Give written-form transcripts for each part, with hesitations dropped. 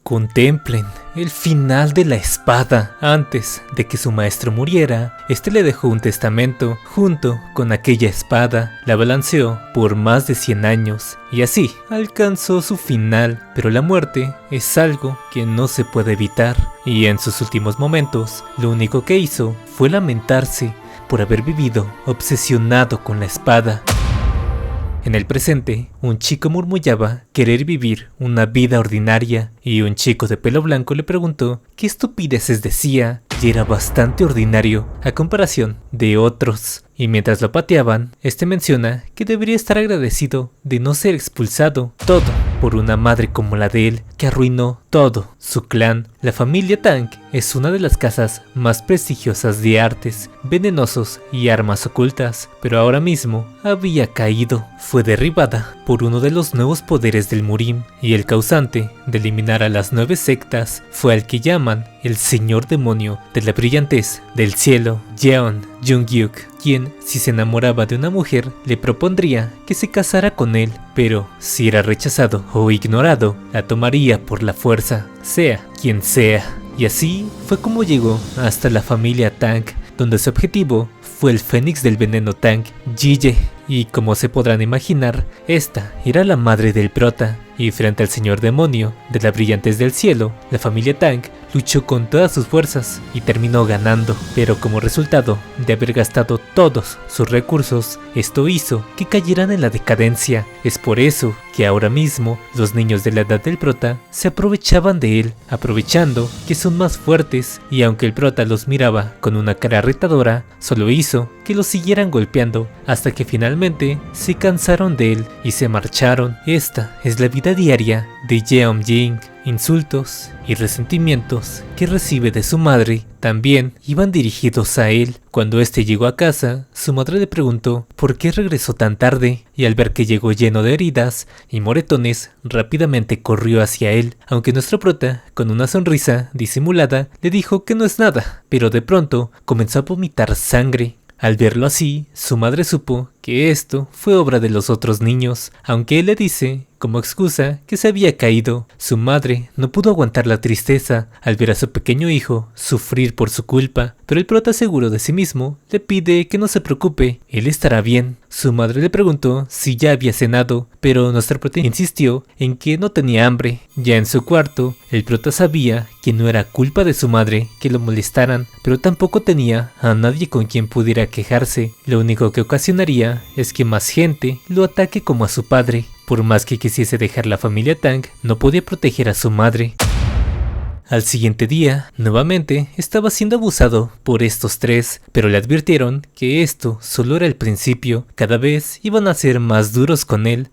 Contemplen el final de la espada. Antes de que su maestro muriera, este le dejó un testamento junto con aquella espada. La balanceó por más de 100 años y así alcanzó su final. Pero la muerte es algo que no se puede evitar y en sus últimos momentos lo único que hizo fue lamentarse por haber vivido obsesionado con la espada. En el presente, un chico murmullaba querer vivir una vida ordinaria y un chico de pelo blanco le preguntó qué estupideces decía y era bastante ordinario a comparación de otros. Y mientras lo pateaban, este menciona que debería estar agradecido de no ser expulsado, todo por una madre como la de él que arruinó todo su clan. La familia Tang es una de las casas más prestigiosas de artes, venenosos y armas ocultas, pero ahora mismo había caído. Fue derribada por uno de los nuevos poderes del Murim y el causante de eliminar a las 9 sectas fue al que llaman el Señor Demonio de la Brillantez del Cielo, Jeon Jung-yuk, quien, si se enamoraba de una mujer, le propondría que se casara con él, pero si era rechazado o ignorado, la tomaría por la fuerza, sea quien sea. Y así fue como llegó hasta la familia Tang, donde su objetivo fue el Fénix del Veneno Tang, Jie. Y como se podrán imaginar, esta era la madre del prota, y frente al señor demonio de la Brillantez del Cielo, la familia Tang luchó con todas sus fuerzas y terminó ganando, pero como resultado de haber gastado todos sus recursos, esto hizo que cayeran en la decadencia. Es por eso que ahora mismo los niños de la edad del prota se aprovechaban de él, aprovechando que son más fuertes, y aunque el prota los miraba con una cara retadora, solo hizo que los siguieran golpeando hasta que finalmente se cansaron de él y se marcharon. Esta es la vida diaria de Jeon Jing. Insultos y resentimientos que recibe de su madre también iban dirigidos a él. Cuando este llegó a casa, su madre le preguntó por qué regresó tan tarde, y al ver que llegó lleno de heridas y moretones, rápidamente corrió hacia él, aunque nuestro prota, con una sonrisa disimulada, le dijo que no es nada, pero de pronto comenzó a vomitar sangre. Al verlo así, su madre supo que esto fue obra de los otros niños, aunque él le dice, como excusa, que se había caído. Su madre no pudo aguantar la tristeza al ver a su pequeño hijo sufrir por su culpa, pero el prota, seguro de sí mismo, le pide que no se preocupe, él estará bien. Su madre le preguntó si ya había cenado, pero nuestro prota insistió en que no tenía hambre. Ya en su cuarto, el prota sabía que no era culpa de su madre que lo molestaran, pero tampoco tenía a nadie con quien pudiera quejarse. Lo único que ocasionaría es que más gente lo ataque como a su padre. Por más que quisiese dejar la familia Tang, no podía proteger a su madre. Al siguiente día, nuevamente, estaba siendo abusado por estos tres, pero le advirtieron que esto solo era el principio, cada vez iban a ser más duros con él.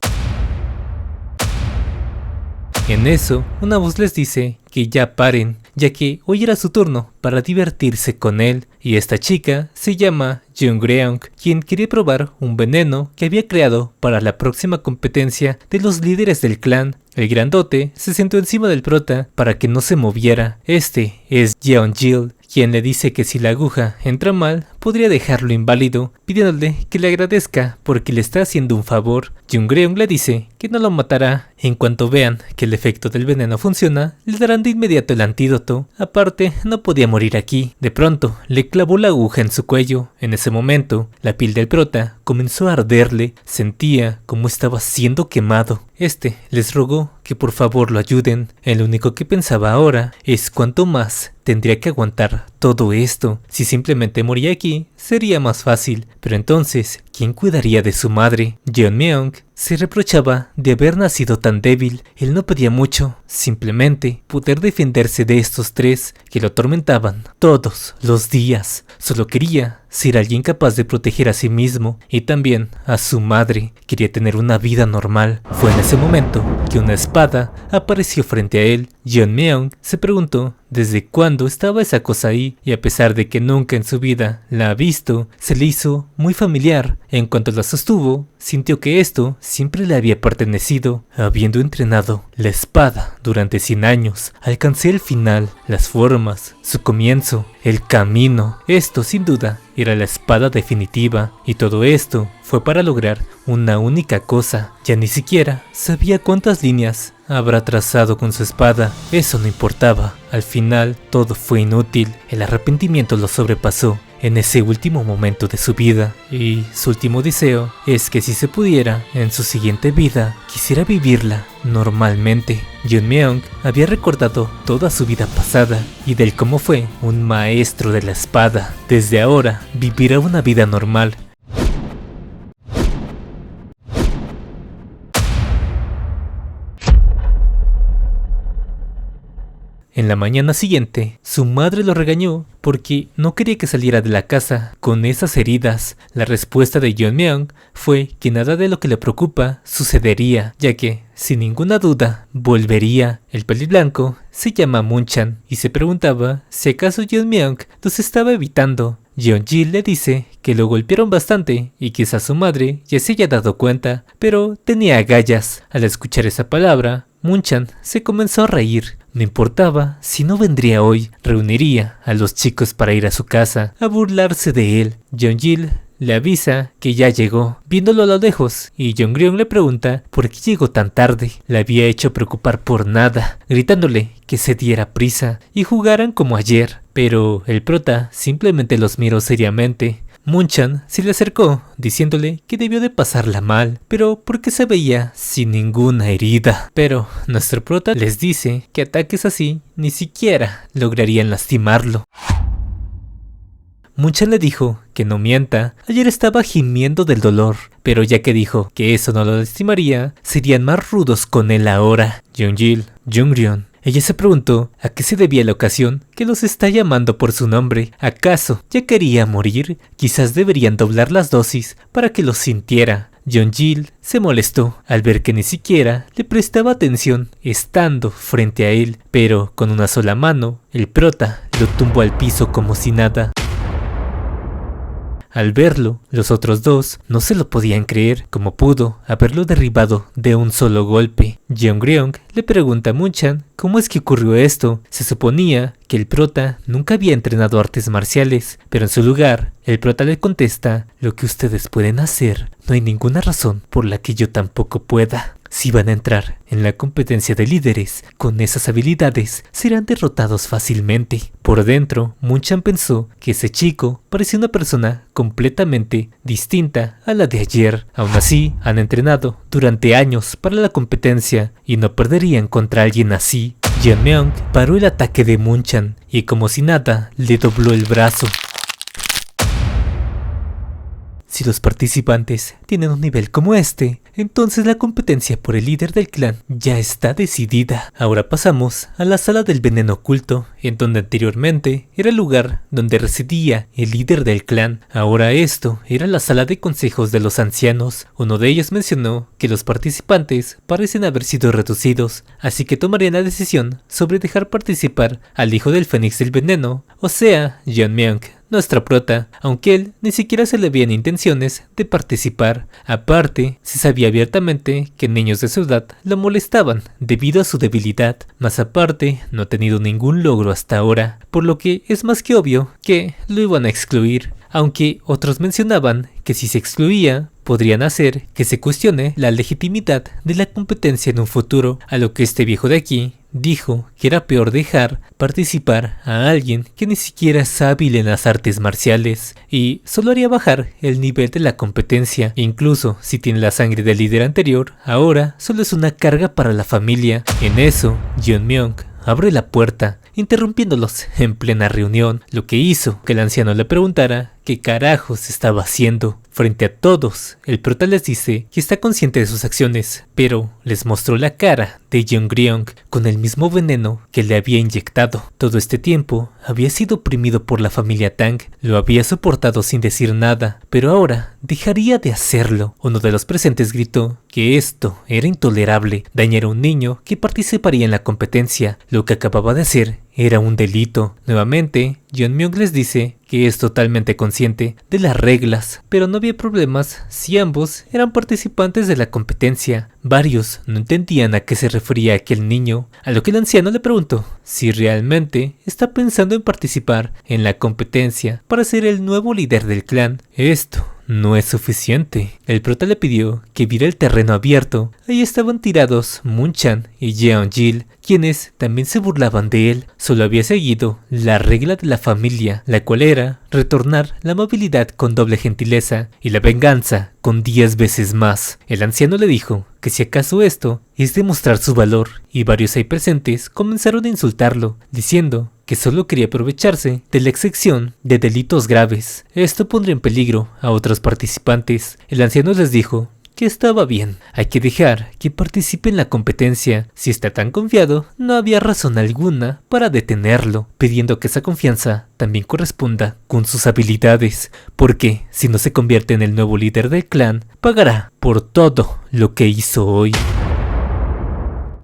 En eso, una voz les dice que ya paren, ya que hoy era su turno para divertirse con él, y esta chica se llama Jungreong, quien quería probar un veneno que había creado para la próxima competencia de los líderes del clan. El grandote se sentó encima del prota para que no se moviera. Este es Jeonjil, quien le dice que si la aguja entra mal, podría dejarlo inválido, pidiéndole que le agradezca porque le está haciendo un favor. Jungreong le dice que no lo matará. En cuanto vean que el efecto del veneno funciona, le darán de inmediato el antídoto. Aparte, no podía morir aquí. De pronto, le clavó la aguja en su cuello. En ese momento, la piel del prota comenzó a arderle. Sentía como estaba siendo quemado. Este les rogó que por favor lo ayuden. El único que pensaba ahora es cuánto más tendría que aguantar todo esto. Si simplemente moría aquí, sería más fácil. Pero entonces, ¿quién cuidaría de su madre? Jeonmyeong se reprochaba de haber nacido tan débil. Él no pedía mucho, simplemente poder defenderse de estos tres que lo atormentaban todos los días. Solo quería ser alguien capaz de proteger a sí mismo y también a su madre. Quería tener una vida normal. Fue en ese momento que una espada apareció frente a él. Jeonmyeong se preguntó desde cuándo estaba esa cosa ahí, y a pesar de que nunca en su vida la ha visto, se le hizo muy familiar En cuanto la sostuvo, sintió que esto siempre le había pertenecido, habiendo entrenado la espada durante 100 años. Alcancé el final, las formas, su comienzo, el camino. Esto sin duda era la espada definitiva, y todo esto fue para lograr una única cosa. Ya ni siquiera sabía cuántas líneas habrá trazado con su espada. Eso no importaba. Al final todo fue inútil. El arrepentimiento lo sobrepasó en ese último momento de su vida, y su último deseo es que si se pudiera, en su siguiente vida, quisiera vivirla normalmente. Jeonmyeon había recordado toda su vida pasada y del cómo fue un maestro de la espada. Desde ahora vivirá una vida normal. En la mañana siguiente, su madre lo regañó porque no quería que saliera de la casa con esas heridas. La respuesta de Jeonmyeon fue que nada de lo que le preocupa sucedería, ya que, sin ninguna duda, volvería. El peliblanco se llama Munchan y se preguntaba si acaso Jeonmyeon los estaba evitando. Jeonjil le dice que lo golpearon bastante y quizás su madre ya se haya dado cuenta, pero tenía agallas. Al escuchar esa palabra, Munchan se comenzó a reír. No importaba si no vendría hoy, reuniría a los chicos para ir a su casa a burlarse de él. Jeonjil le avisa que ya llegó, viéndolo a lo lejos, y Jeongryong le pregunta por qué llegó tan tarde. Le había hecho preocupar por nada, gritándole que se diera prisa y jugaran como ayer, pero el prota simplemente los miró seriamente. Munchan se le acercó, diciéndole que debió de pasarla mal, pero porque se veía sin ninguna herida. Pero nuestro prota les dice que ataques así ni siquiera lograrían lastimarlo. Munchan le dijo que no mienta, ayer estaba gimiendo del dolor, pero ya que dijo que eso no lo lastimaría, serían más rudos con él ahora. Jeonjil, Jeongryong. Ella se preguntó a qué se debía la ocasión que los está llamando por su nombre. ¿Acaso ya quería morir? Quizás deberían doblar las dosis para que lo sintiera. Jeonjil se molestó al ver que ni siquiera le prestaba atención estando frente a él, pero con una sola mano, el prota lo tumbó al piso como si nada. Al verlo, los otros dos no se lo podían creer, como pudo haberlo derribado de un solo golpe. Jeongryong le pregunta a Munchan cómo es que ocurrió esto. Se suponía que el prota nunca había entrenado artes marciales, pero en su lugar, el prota le contesta: lo que ustedes pueden hacer, no hay ninguna razón por la que yo tampoco pueda. Si van a entrar en la competencia de líderes con esas habilidades, serán derrotados fácilmente. Por dentro, Munchan pensó que ese chico parecía una persona completamente distinta a la de ayer. Aún así, han entrenado durante años para la competencia y no perderían contra alguien así. Jeonmyeon paró el ataque de Munchan y como si nada, le dobló el brazo. Si los participantes tienen un nivel como este, entonces la competencia por el líder del clan ya está decidida. Ahora pasamos a la sala del veneno oculto, en donde anteriormente era el lugar donde residía el líder del clan. Ahora esto era la sala de consejos de los ancianos. Uno de ellos mencionó que los participantes parecen haber sido reducidos, así que tomarían la decisión sobre dejar participar al hijo del Fénix del Veneno, o sea, Jeonmyeon, nuestra prota, aunque él ni siquiera se le veían intenciones de participar. Aparte, se sabía abiertamente que niños de su edad lo molestaban debido a su debilidad, más aparte no ha tenido ningún logro hasta ahora, por lo que es más que obvio que lo iban a excluir, aunque otros mencionaban que si se excluía, podrían hacer que se cuestione la legitimidad de la competencia en un futuro, a lo que este viejo de aquí dijo que era peor dejar participar a alguien que ni siquiera es hábil en las artes marciales y solo haría bajar el nivel de la competencia. Incluso si tiene la sangre del líder anterior, ahora solo es una carga para la familia. En eso, Jeonmyeon abre la puerta, interrumpiéndolos en plena reunión, lo que hizo que el anciano le preguntara qué carajos estaba haciendo. Frente a todos, el prota les dice que está consciente de sus acciones, pero les mostró la cara de Jeongryong con el mismo veneno que le había inyectado. Todo este tiempo había sido oprimido por la familia Tang, lo había soportado sin decir nada, pero ahora dejaría de hacerlo. Uno de los presentes gritó que esto era intolerable, dañar a un niño que participaría en la competencia. Lo que acababa de hacer era un delito. Nuevamente, Yeonmyoung les dice que es totalmente consciente de las reglas, pero no había problemas si ambos eran participantes de la competencia. Varios no entendían a qué se refería aquel niño, a lo que el anciano le preguntó si realmente está pensando en participar en la competencia para ser el nuevo líder del clan. Esto no es suficiente. El prota le pidió que viera el terreno abierto. Ahí estaban tirados Moonchan y Jeonjil, quienes también se burlaban de él. Solo había seguido la regla de la familia, la cual era retornar la amabilidad con doble gentileza y la venganza con 10 veces más. El anciano le dijo que si acaso esto es demostrar su valor, y varios ahí presentes comenzaron a insultarlo, diciendo que solo quería aprovecharse de la excepción de delitos graves. Esto pondría en peligro a otros participantes. El anciano les dijo que estaba bien, hay que dejar que participe en la competencia. Si está tan confiado, no había razón alguna para detenerlo, pidiendo que esa confianza también corresponda con sus habilidades, porque si no se convierte en el nuevo líder del clan, pagará por todo lo que hizo hoy.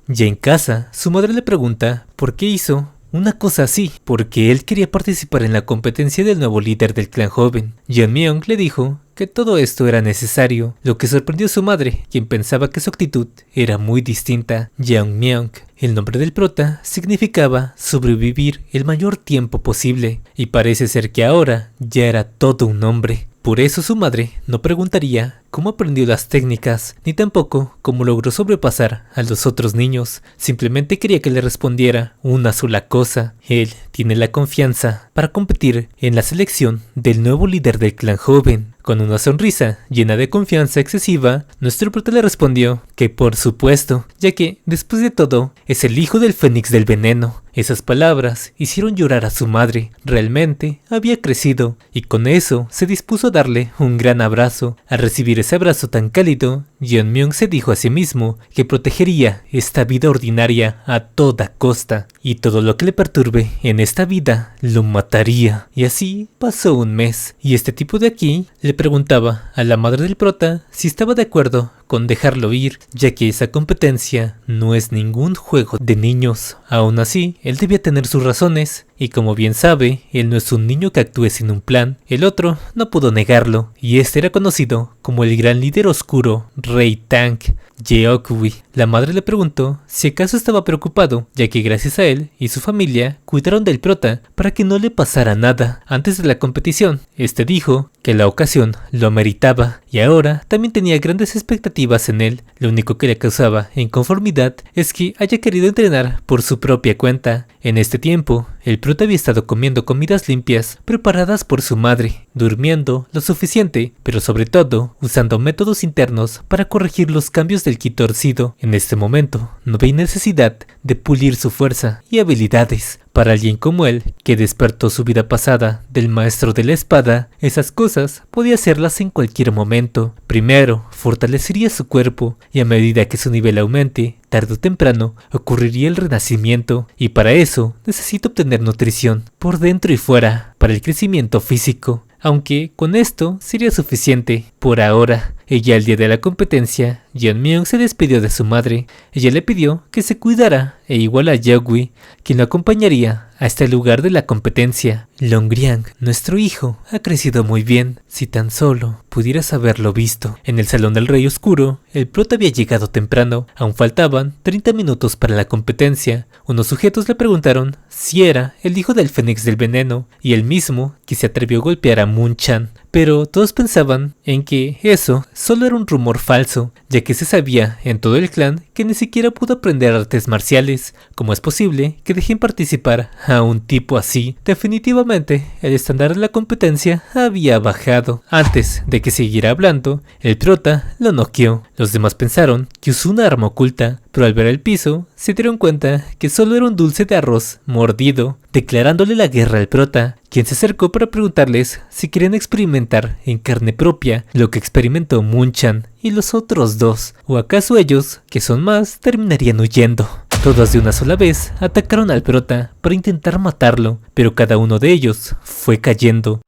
Ya en casa, su madre le pregunta por qué hizo una cosa así, porque él quería participar en la competencia del nuevo líder del clan joven. Yeonmyoung le dijo que todo esto era necesario, lo que sorprendió a su madre, quien pensaba que su actitud era muy distinta. Yeonmyoung, el nombre del prota, significaba sobrevivir el mayor tiempo posible, y parece ser que ahora ya era todo un hombre. Por eso su madre no preguntaría cómo aprendió las técnicas, ni tampoco cómo logró sobrepasar a los otros niños. Simplemente quería que le respondiera una sola cosa: él tiene la confianza para competir en la selección del nuevo líder del clan joven. Con una sonrisa llena de confianza excesiva, nuestro prota le respondió que por supuesto, ya que, después de todo, es el hijo del Fénix del Veneno. Esas palabras hicieron llorar a su madre. Realmente había crecido, y con eso se dispuso a darle un gran abrazo. Al recibir ese abrazo tan cálido, Yeonmyoung se dijo a sí mismo que protegería esta vida ordinaria a toda costa, y todo lo que le perturbe en esta vida lo mataría. Y así pasó un mes, y este tipo de aquí le preguntaba a la madre del prota si estaba de acuerdo con dejarlo ir, ya que esa competencia no es ningún juego de niños. Aún así, él debía tener sus razones, y como bien sabe, él no es un niño que actúe sin un plan. El otro no pudo negarlo, y este era conocido como el gran líder oscuro, Rey Tang, Jeokwi. La madre le preguntó si acaso estaba preocupado, ya que gracias a él y su familia cuidaron del prota para que no le pasara nada antes de la competición. Este dijo que la ocasión lo meritaba, y ahora también tenía grandes expectativas en él. Lo único que le causaba inconformidad es que haya querido entrenar por su propia cuenta. En este tiempo, el prota había estado comiendo comidas limpias preparadas por su madre, durmiendo lo suficiente, pero sobre todo usando métodos internos para corregir los cambios del ki torcido. En este momento, no veía necesidad de pulir su fuerza y habilidades. Para alguien como él, que despertó su vida pasada del maestro de la espada, esas cosas podía hacerlas en cualquier momento. Primero, fortalecería su cuerpo, y a medida que su nivel aumente, tarde o temprano, ocurriría el renacimiento, y para eso necesita obtener nutrición, por dentro y fuera, para el crecimiento físico. Aunque con esto sería suficiente por ahora. Ya el día de la competencia, Yeonmyoung se despidió de su madre. Ella le pidió que se cuidara, e igual a Jeokwi, quien lo acompañaría hasta el lugar de la competencia. Longriang, nuestro hijo, ha crecido muy bien. Si tan solo pudieras haberlo visto. En el salón del Rey Oscuro, el prota había llegado temprano. Aún faltaban 30 minutos para la competencia. Unos sujetos le preguntaron si era el hijo del Fénix del Veneno, y él mismo que se atrevió a golpear a Moonchan. Pero todos pensaban en que eso solo era un rumor falso, ya que se sabía en todo el clan que ni siquiera pudo aprender artes marciales. ¿Cómo es posible que dejen participar a un tipo así? Definitivamente, el estándar de la competencia había bajado. Antes de que siguiera hablando, el prota lo noqueó. Los demás pensaron que usó una arma oculta, pero al ver el piso, se dieron cuenta que solo era un dulce de arroz mordido, declarándole la guerra al prota, quien se acercó para preguntarles si querían experimentar en carne propia lo que experimentó Moonchan y los otros dos, o acaso ellos, que son más, terminarían huyendo. Todos de una sola vez atacaron al prota para intentar matarlo, pero cada uno de ellos fue cayendo.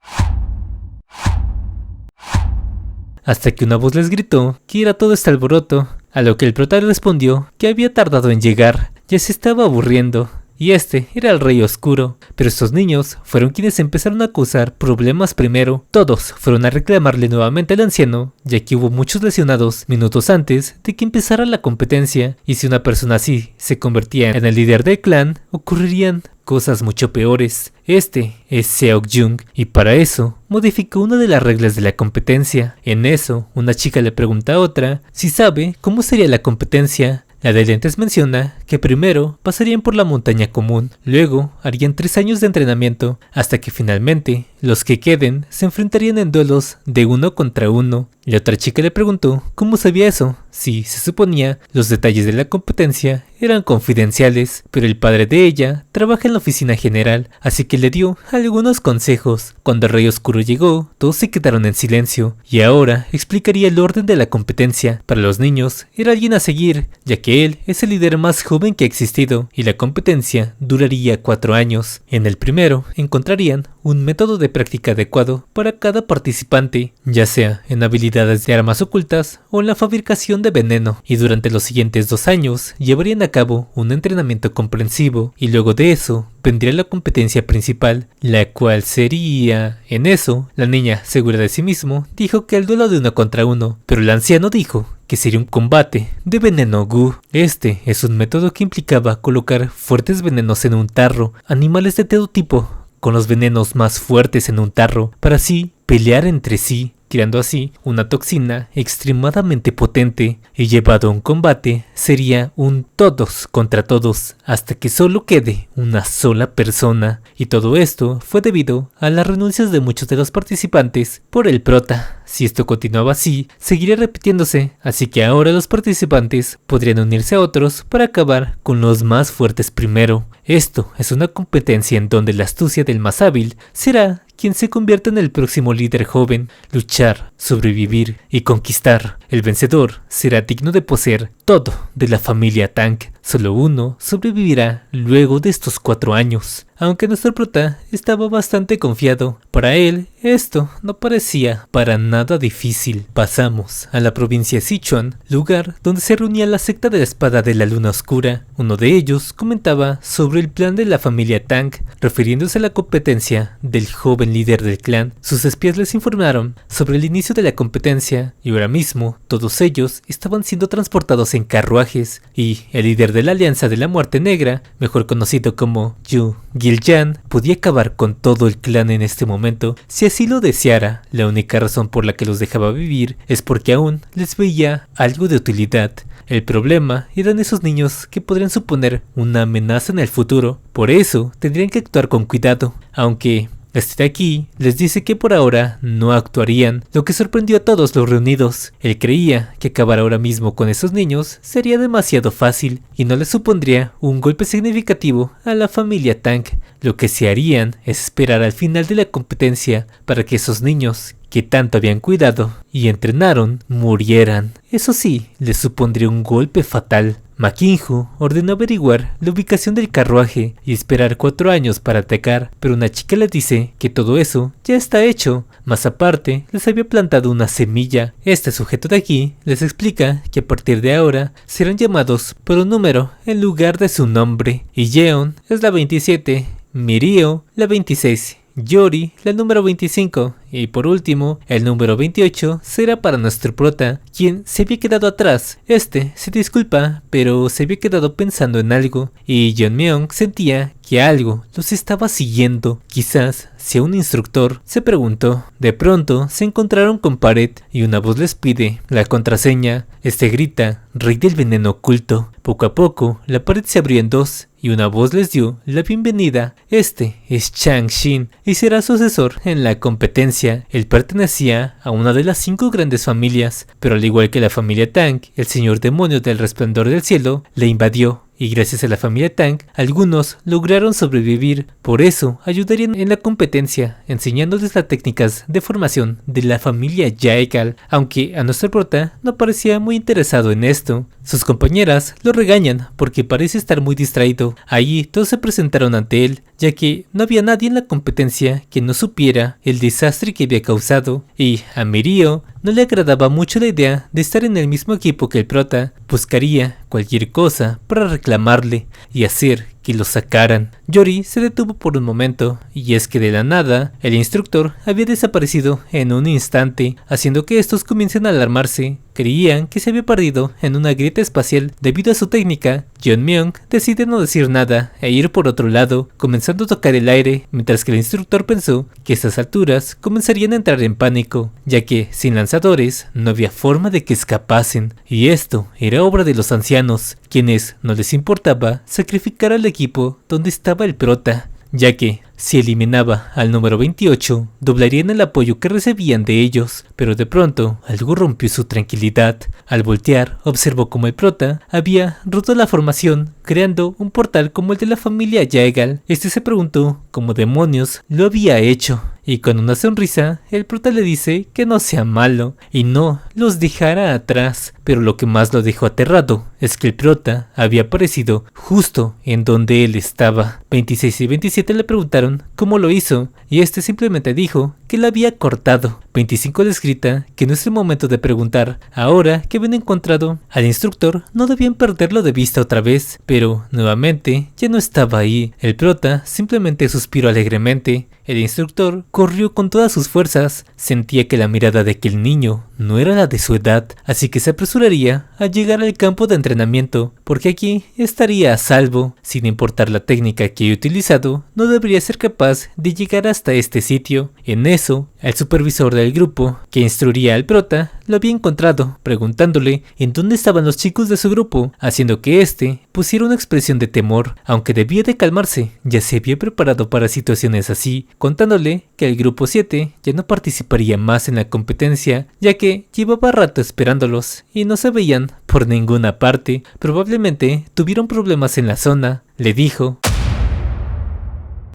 Hasta que una voz les gritó que era todo este alboroto, a lo que el prota respondió que había tardado en llegar, ya se estaba aburriendo. y este era el Rey Oscuro. Pero estos niños fueron quienes empezaron a causar problemas primero. Todos fueron a reclamarle nuevamente al anciano, ya que hubo muchos lesionados minutos antes de que empezara la competencia, y si una persona así se convertía en el líder del clan, ocurrirían cosas mucho peores. Este es Seok-jung, y para eso modificó una de las reglas de la competencia. En eso, una chica le pregunta a otra si sabe cómo sería la competencia. La de lentes menciona que primero pasarían por la montaña común, luego harían 3 años de entrenamiento, hasta que finalmente los que queden se enfrentarían en duelos de 1 contra 1. La otra chica le preguntó cómo sabía eso, si se suponía los detalles de la competencia eran confidenciales, pero el padre de ella trabaja en la oficina general, así que le dio algunos consejos. Cuando el Rey Oscuro llegó, todos se quedaron en silencio, y ahora explicaría el orden de la competencia. Para los niños era alguien a seguir, ya que él es el líder más joven que ha existido, y la competencia duraría 4 años. En el primero encontrarían un método de práctica adecuado para cada participante, ya sea en habilidades de armas ocultas o en la fabricación de veneno, y durante los siguientes 2 años llevarían a cabo un entrenamiento comprensivo, y luego de eso vendría la competencia principal, la cual sería... En eso, la niña, segura de sí mismo, dijo que el duelo de 1 contra 1, pero el anciano dijo que sería un combate de veneno gu. Este es un método que implicaba colocar fuertes venenos en un tarro, animales de todo tipo, con los venenos más fuertes en un tarro, para así pelear entre sí, creando así una toxina extremadamente potente, y llevado a un combate sería un todos contra todos, hasta que solo quede una sola persona, y todo esto fue debido a las renuncias de muchos de los participantes por el prota. Si esto continuaba así, seguiría repitiéndose, así que ahora los participantes podrían unirse a otros para acabar con los más fuertes primero. Esto es una competencia en donde la astucia del más hábil será quien se convierta en el próximo líder joven. Luchar, sobrevivir y conquistar. El vencedor será digno de poseer todo de la familia Tang. Solo uno sobrevivirá luego de estos 4 años. Aunque nuestro prota estaba bastante confiado, para él esto no parecía para nada difícil. Pasamos a la provincia Sichuan, lugar donde se reunía la secta de la espada de la luna oscura. Uno de ellos comentaba sobre el plan de la familia Tang, refiriéndose a la competencia del joven líder del clan. Sus espías les informaron sobre el inicio de la competencia, y ahora mismo todos ellos estaban siendo transportados en carruajes, y el líder de la Alianza de la Muerte Negra, mejor conocido como Yu Giljan, podía acabar con todo el clan en este momento si así lo deseara. La única razón por la que los dejaba vivir es porque aún les veía algo de utilidad. El problema eran esos niños que podrían suponer una amenaza en el futuro, por eso tendrían que actuar con cuidado, aunque... Este de aquí les dice que por ahora no actuarían, lo que sorprendió a todos los reunidos. Él creía que acabar ahora mismo con esos niños sería demasiado fácil y no les supondría un golpe significativo a la familia Tang. Lo que se harían es esperar al final de la competencia para que esos niños que tanto habían cuidado y entrenaron murieran. Eso sí, les supondría un golpe fatal. Ma Qingyu ordenó averiguar la ubicación del carruaje y esperar 4 años para atacar, pero una chica les dice que todo eso ya está hecho. Más aparte, les había plantado una semilla. Este sujeto de aquí les explica que a partir de ahora serán llamados por un número en lugar de su nombre, y Yeon es la 27, Mirio la 26, Yori la número 25, y por último, el número 28 será para nuestro prota, quien se había quedado atrás. Este se disculpa, pero se había quedado pensando en algo, y Jeonmyeon sentía que algo los estaba siguiendo, quizás sea un instructor, se preguntó. De pronto se encontraron con pared y una voz les pide la contraseña. Este grita, rey del veneno oculto. Poco a poco la pared se abrió en 2 y una voz les dio la bienvenida. Este es Chang Xin y será sucesor en la competencia. Él pertenecía a una de las 5 grandes familias, pero al igual que la familia Tang, el señor demonio del resplandor del cielo le invadió. Y gracias a la familia Tang, algunos lograron sobrevivir. Por eso ayudarían en la competencia, enseñándoles las técnicas de formación de la familia Jaegal, aunque a nuestro prota no parecía muy interesado en esto. Sus compañeras lo regañan porque parece estar muy distraído. Allí todos se presentaron ante él, ya que no había nadie en la competencia que no supiera el desastre que había causado, y a Mirio no le agradaba mucho la idea de estar en el mismo equipo que el prota. Buscaría cualquier cosa para reclamarle y hacer que lo sacaran. Yori se detuvo por un momento, y es que de la nada, el instructor había desaparecido en un instante, haciendo que estos comiencen a alarmarse. Creían que se había perdido en una grieta espacial debido a su técnica. Jeonmyeon decide no decir nada e ir por otro lado, comenzando a tocar el aire, mientras que el instructor pensó que a estas alturas comenzarían a entrar en pánico, ya que sin lanzadores no había forma de que escapasen, y esto era obra de los ancianos, quienes no les importaba sacrificar al equipo donde estaba el prota, ya que si eliminaba al número 28, doblarían el apoyo que recibían de ellos, pero de pronto algo rompió su tranquilidad. Al voltear, observó como el prota había roto la formación, creando un portal como el de la familia Jaegal. Este se preguntó cómo demonios lo había hecho, y con una sonrisa, el prota le dice que no sea malo y no los dejara atrás, pero lo que más lo dejó aterrado es que el prota había aparecido justo en donde él estaba. 26 y 27 le preguntaron cómo lo hizo, y este simplemente dijo que la había cortado. 25 les grita que no es el momento de preguntar. Ahora que habían encontrado al instructor, no debían perderlo de vista otra vez, pero nuevamente ya no estaba ahí. El prota simplemente suspiró alegremente. El instructor corrió con todas sus fuerzas, sentía que la mirada de aquel niño no era la de su edad, así que se apresuraría a llegar al campo de entrenamiento, porque aquí estaría a salvo. Sin importar la técnica que haya utilizado, no debería ser capaz de llegar hasta este sitio. En eso, el supervisor del grupo, que instruiría al prota, lo había encontrado, preguntándole en dónde estaban los chicos de su grupo, haciendo que éste pusiera una expresión de temor, aunque debía de calmarse, ya se había preparado para situaciones así, contándole que el grupo 7 ya no participaría más en la competencia, ya que llevaba rato esperándolos y no se veían por ninguna parte. Probablemente tuvieron problemas en la zona, le dijo.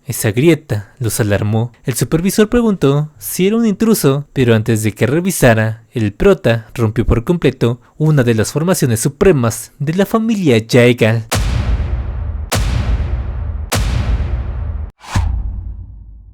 Esa grieta los alarmó. El supervisor preguntó si era un intruso, pero antes de que revisara, el prota rompió por completo una de las formaciones supremas de la familia Jaegal.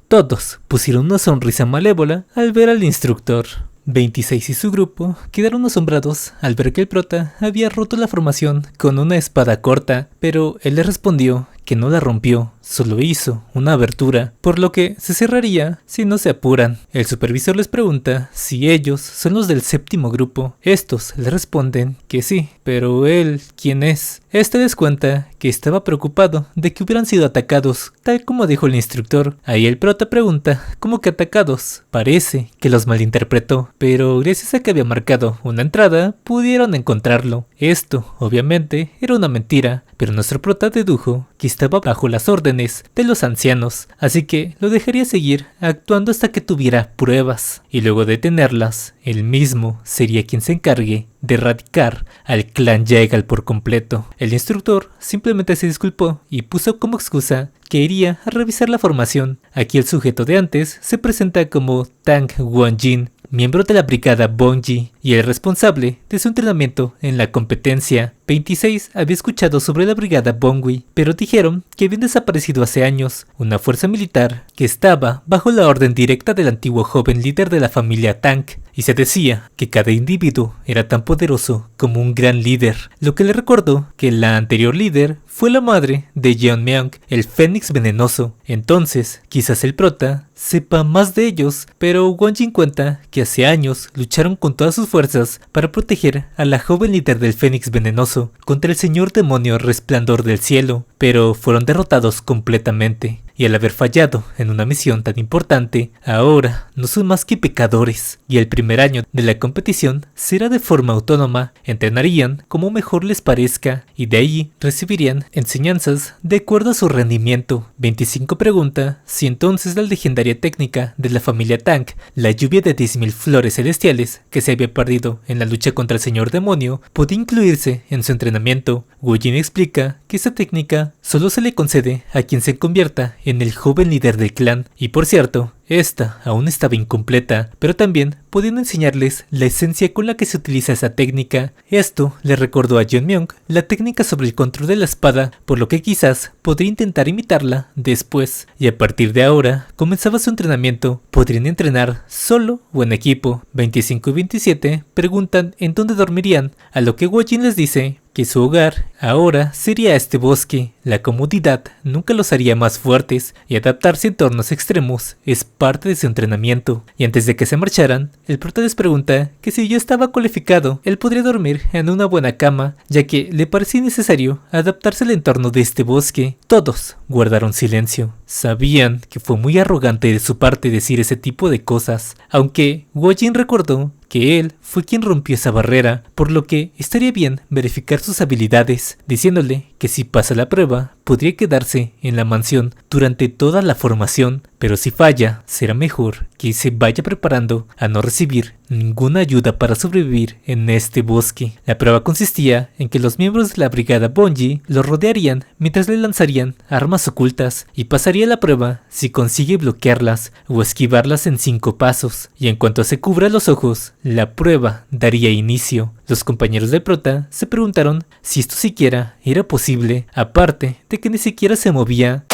Todos pusieron una sonrisa malévola al ver al instructor. 26 y su grupo quedaron asombrados al ver que el prota había roto la formación con una espada corta, pero él le respondió que no la rompió, solo hizo una abertura, por lo que se cerraría si no se apuran. El supervisor les pregunta si ellos son los del séptimo grupo. Estos le responden que sí, pero él, ¿quién es? Este les cuenta que estaba preocupado de que hubieran sido atacados, tal como dijo el instructor. Ahí el prota pregunta, ¿cómo que atacados? Parece que los malinterpretó, pero gracias a que había marcado una entrada, pudieron encontrarlo. Esto, obviamente, era una mentira, pero nuestro prota dedujo que estaba bajo las órdenes de los ancianos, así que lo dejaría seguir actuando hasta que tuviera pruebas, y luego de tenerlas, él mismo sería quien se encargue de erradicar al clan Jaegal por completo. El instructor simplemente se disculpó y puso como excusa que iría a revisar la formación. Aquí el sujeto de antes se presenta como Tang Wonjin, miembro de la brigada Bongji y el responsable de su entrenamiento en la competencia. 26 había escuchado sobre la brigada Bongwi, pero dijeron que habían desaparecido hace años, una fuerza militar que estaba bajo la orden directa del antiguo joven líder de la familia Tang, y se decía que cada individuo era tan poderoso como un gran líder, lo que le recordó que la anterior líder fue la madre de Jeonmyeon, el Fénix venenoso. Entonces, quizás el prota sepa más de ellos, pero Wonjin cuenta que hace años lucharon con todas sus fuerzas para proteger a la joven líder del Fénix venenoso contra el señor demonio Resplandor del Cielo, pero fueron derrotados completamente. Y al haber fallado en una misión tan importante, ahora no son más que pecadores, y el primer año de la competición será de forma autónoma, entrenarían como mejor les parezca, y de ahí recibirían enseñanzas de acuerdo a su rendimiento. 25 pregunta si entonces la legendaria técnica de la familia Tang, la lluvia de 10.000 flores celestiales que se había perdido en la lucha contra el señor demonio, podía incluirse en su entrenamiento. Wonjin explica que esta técnica solo se le concede a quien se convierta en el joven líder del clan, y por cierto, esta aún estaba incompleta, pero también podían enseñarles la esencia con la que se utiliza esa técnica. Esto le recordó a Jeonmyeon la técnica sobre el control de la espada, por lo que quizás podría intentar imitarla después, y a partir de ahora comenzaba su entrenamiento. Podrían entrenar solo o en equipo. 25 y 27 preguntan en dónde dormirían, a lo que Wonjin les dice que su hogar ahora sería este bosque. La comodidad nunca los haría más fuertes y adaptarse a entornos extremos es parte de su entrenamiento. Y antes de que se marcharan, el prota les pregunta que si ya estaba cualificado, él podría dormir en una buena cama, ya que le parecía necesario adaptarse al entorno de este bosque. Todos guardaron silencio. Sabían que fue muy arrogante de su parte decir ese tipo de cosas, aunque Wojin recordó que él fue quien rompió esa barrera, por lo que estaría bien verificar sus habilidades, diciéndole que si pasa la prueba, podría quedarse en la mansión durante toda la formación, pero si falla, será mejor que se vaya preparando a no recibir ninguna ayuda para sobrevivir en este bosque. La prueba consistía en que los miembros de la brigada Bonji lo rodearían mientras le lanzarían armas ocultas y pasaría la prueba si consigue bloquearlas o esquivarlas en 5 pasos, y en cuanto se cubra los ojos, la prueba daría inicio. Los compañeros del prota se preguntaron si esto siquiera era posible, aparte de que ni siquiera se movía.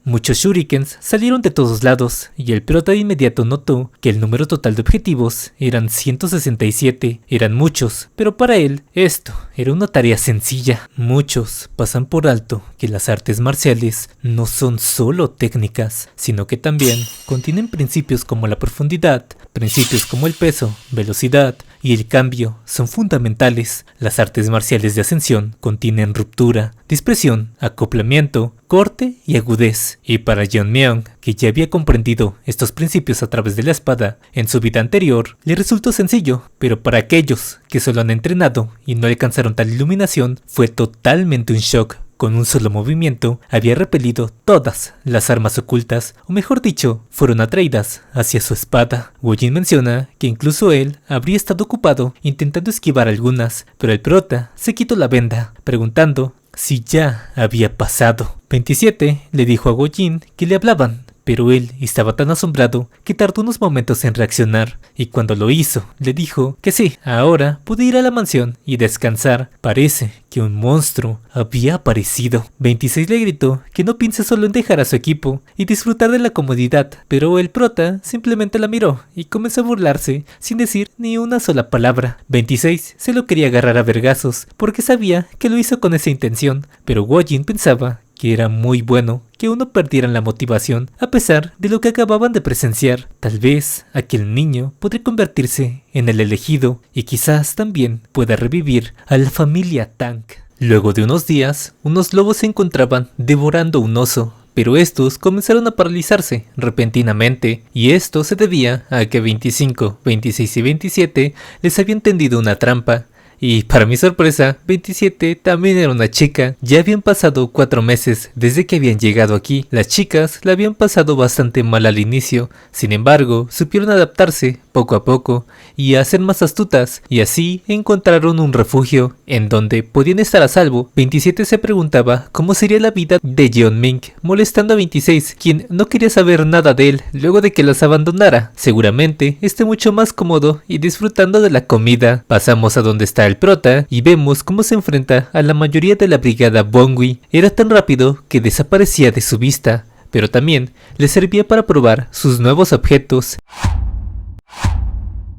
Muchos shurikens salieron de todos lados y el prota de inmediato notó que el número total de objetivos eran 167. Eran muchos, pero para él esto era una tarea sencilla. Muchos pasan por alto que las artes marciales no son solo técnicas, sino que también contienen principios como la profundidad, principios como el peso, velocidad y el cambio son fundamentales. Las artes marciales de ascensión contienen ruptura, dispersión, acoplamiento, corte y agudez. Y para Jeonmyeon, que ya había comprendido estos principios a través de la espada en su vida anterior, le resultó sencillo, pero para aquellos que solo han entrenado y no alcanzaron tal iluminación, fue totalmente un shock. Con un solo movimiento había repelido todas las armas ocultas, o mejor dicho, fueron atraídas hacia su espada. Wojin menciona que incluso él habría estado ocupado intentando esquivar algunas, pero el prota se quitó la venda, preguntando si ya había pasado. 27 le dijo a Wojin que le hablaban, pero él estaba tan asombrado que tardó unos momentos en reaccionar, y cuando lo hizo, le dijo que sí, ahora pude ir a la mansión y descansar. Parece que un monstruo había aparecido. 26 le gritó que no piense solo en dejar a su equipo y disfrutar de la comodidad, pero el prota simplemente la miró y comenzó a burlarse sin decir ni una sola palabra. 26 se lo quería agarrar a vergazos porque sabía que lo hizo con esa intención, pero Wojin pensaba que era muy bueno que uno perdiera la motivación a pesar de lo que acababan de presenciar. Tal vez aquel niño podría convertirse en el elegido y quizás también pueda revivir a la familia Tang. Luego de unos días, unos lobos se encontraban devorando un oso, pero estos comenzaron a paralizarse repentinamente, y esto se debía a que 25, 26 y 27 les habían tendido una trampa. Y para mi sorpresa, 27 también era una chica. Ya habían pasado 4 meses desde que habían llegado aquí. Las chicas la habían pasado bastante mal al inicio, sin embargo, supieron adaptarse poco a poco y a ser más astutas, y así encontraron un refugio en donde podían estar a salvo. 27 se preguntaba cómo sería la vida de Jeonmyeon, molestando a 26, quien no quería saber nada de él luego de que las abandonara. Seguramente esté mucho más cómodo y disfrutando de la comida. Pasamos a donde está el prota y vemos cómo se enfrenta a la mayoría de la brigada Bongui. Era tan rápido que desaparecía de su vista, pero también le servía para probar sus nuevos objetos.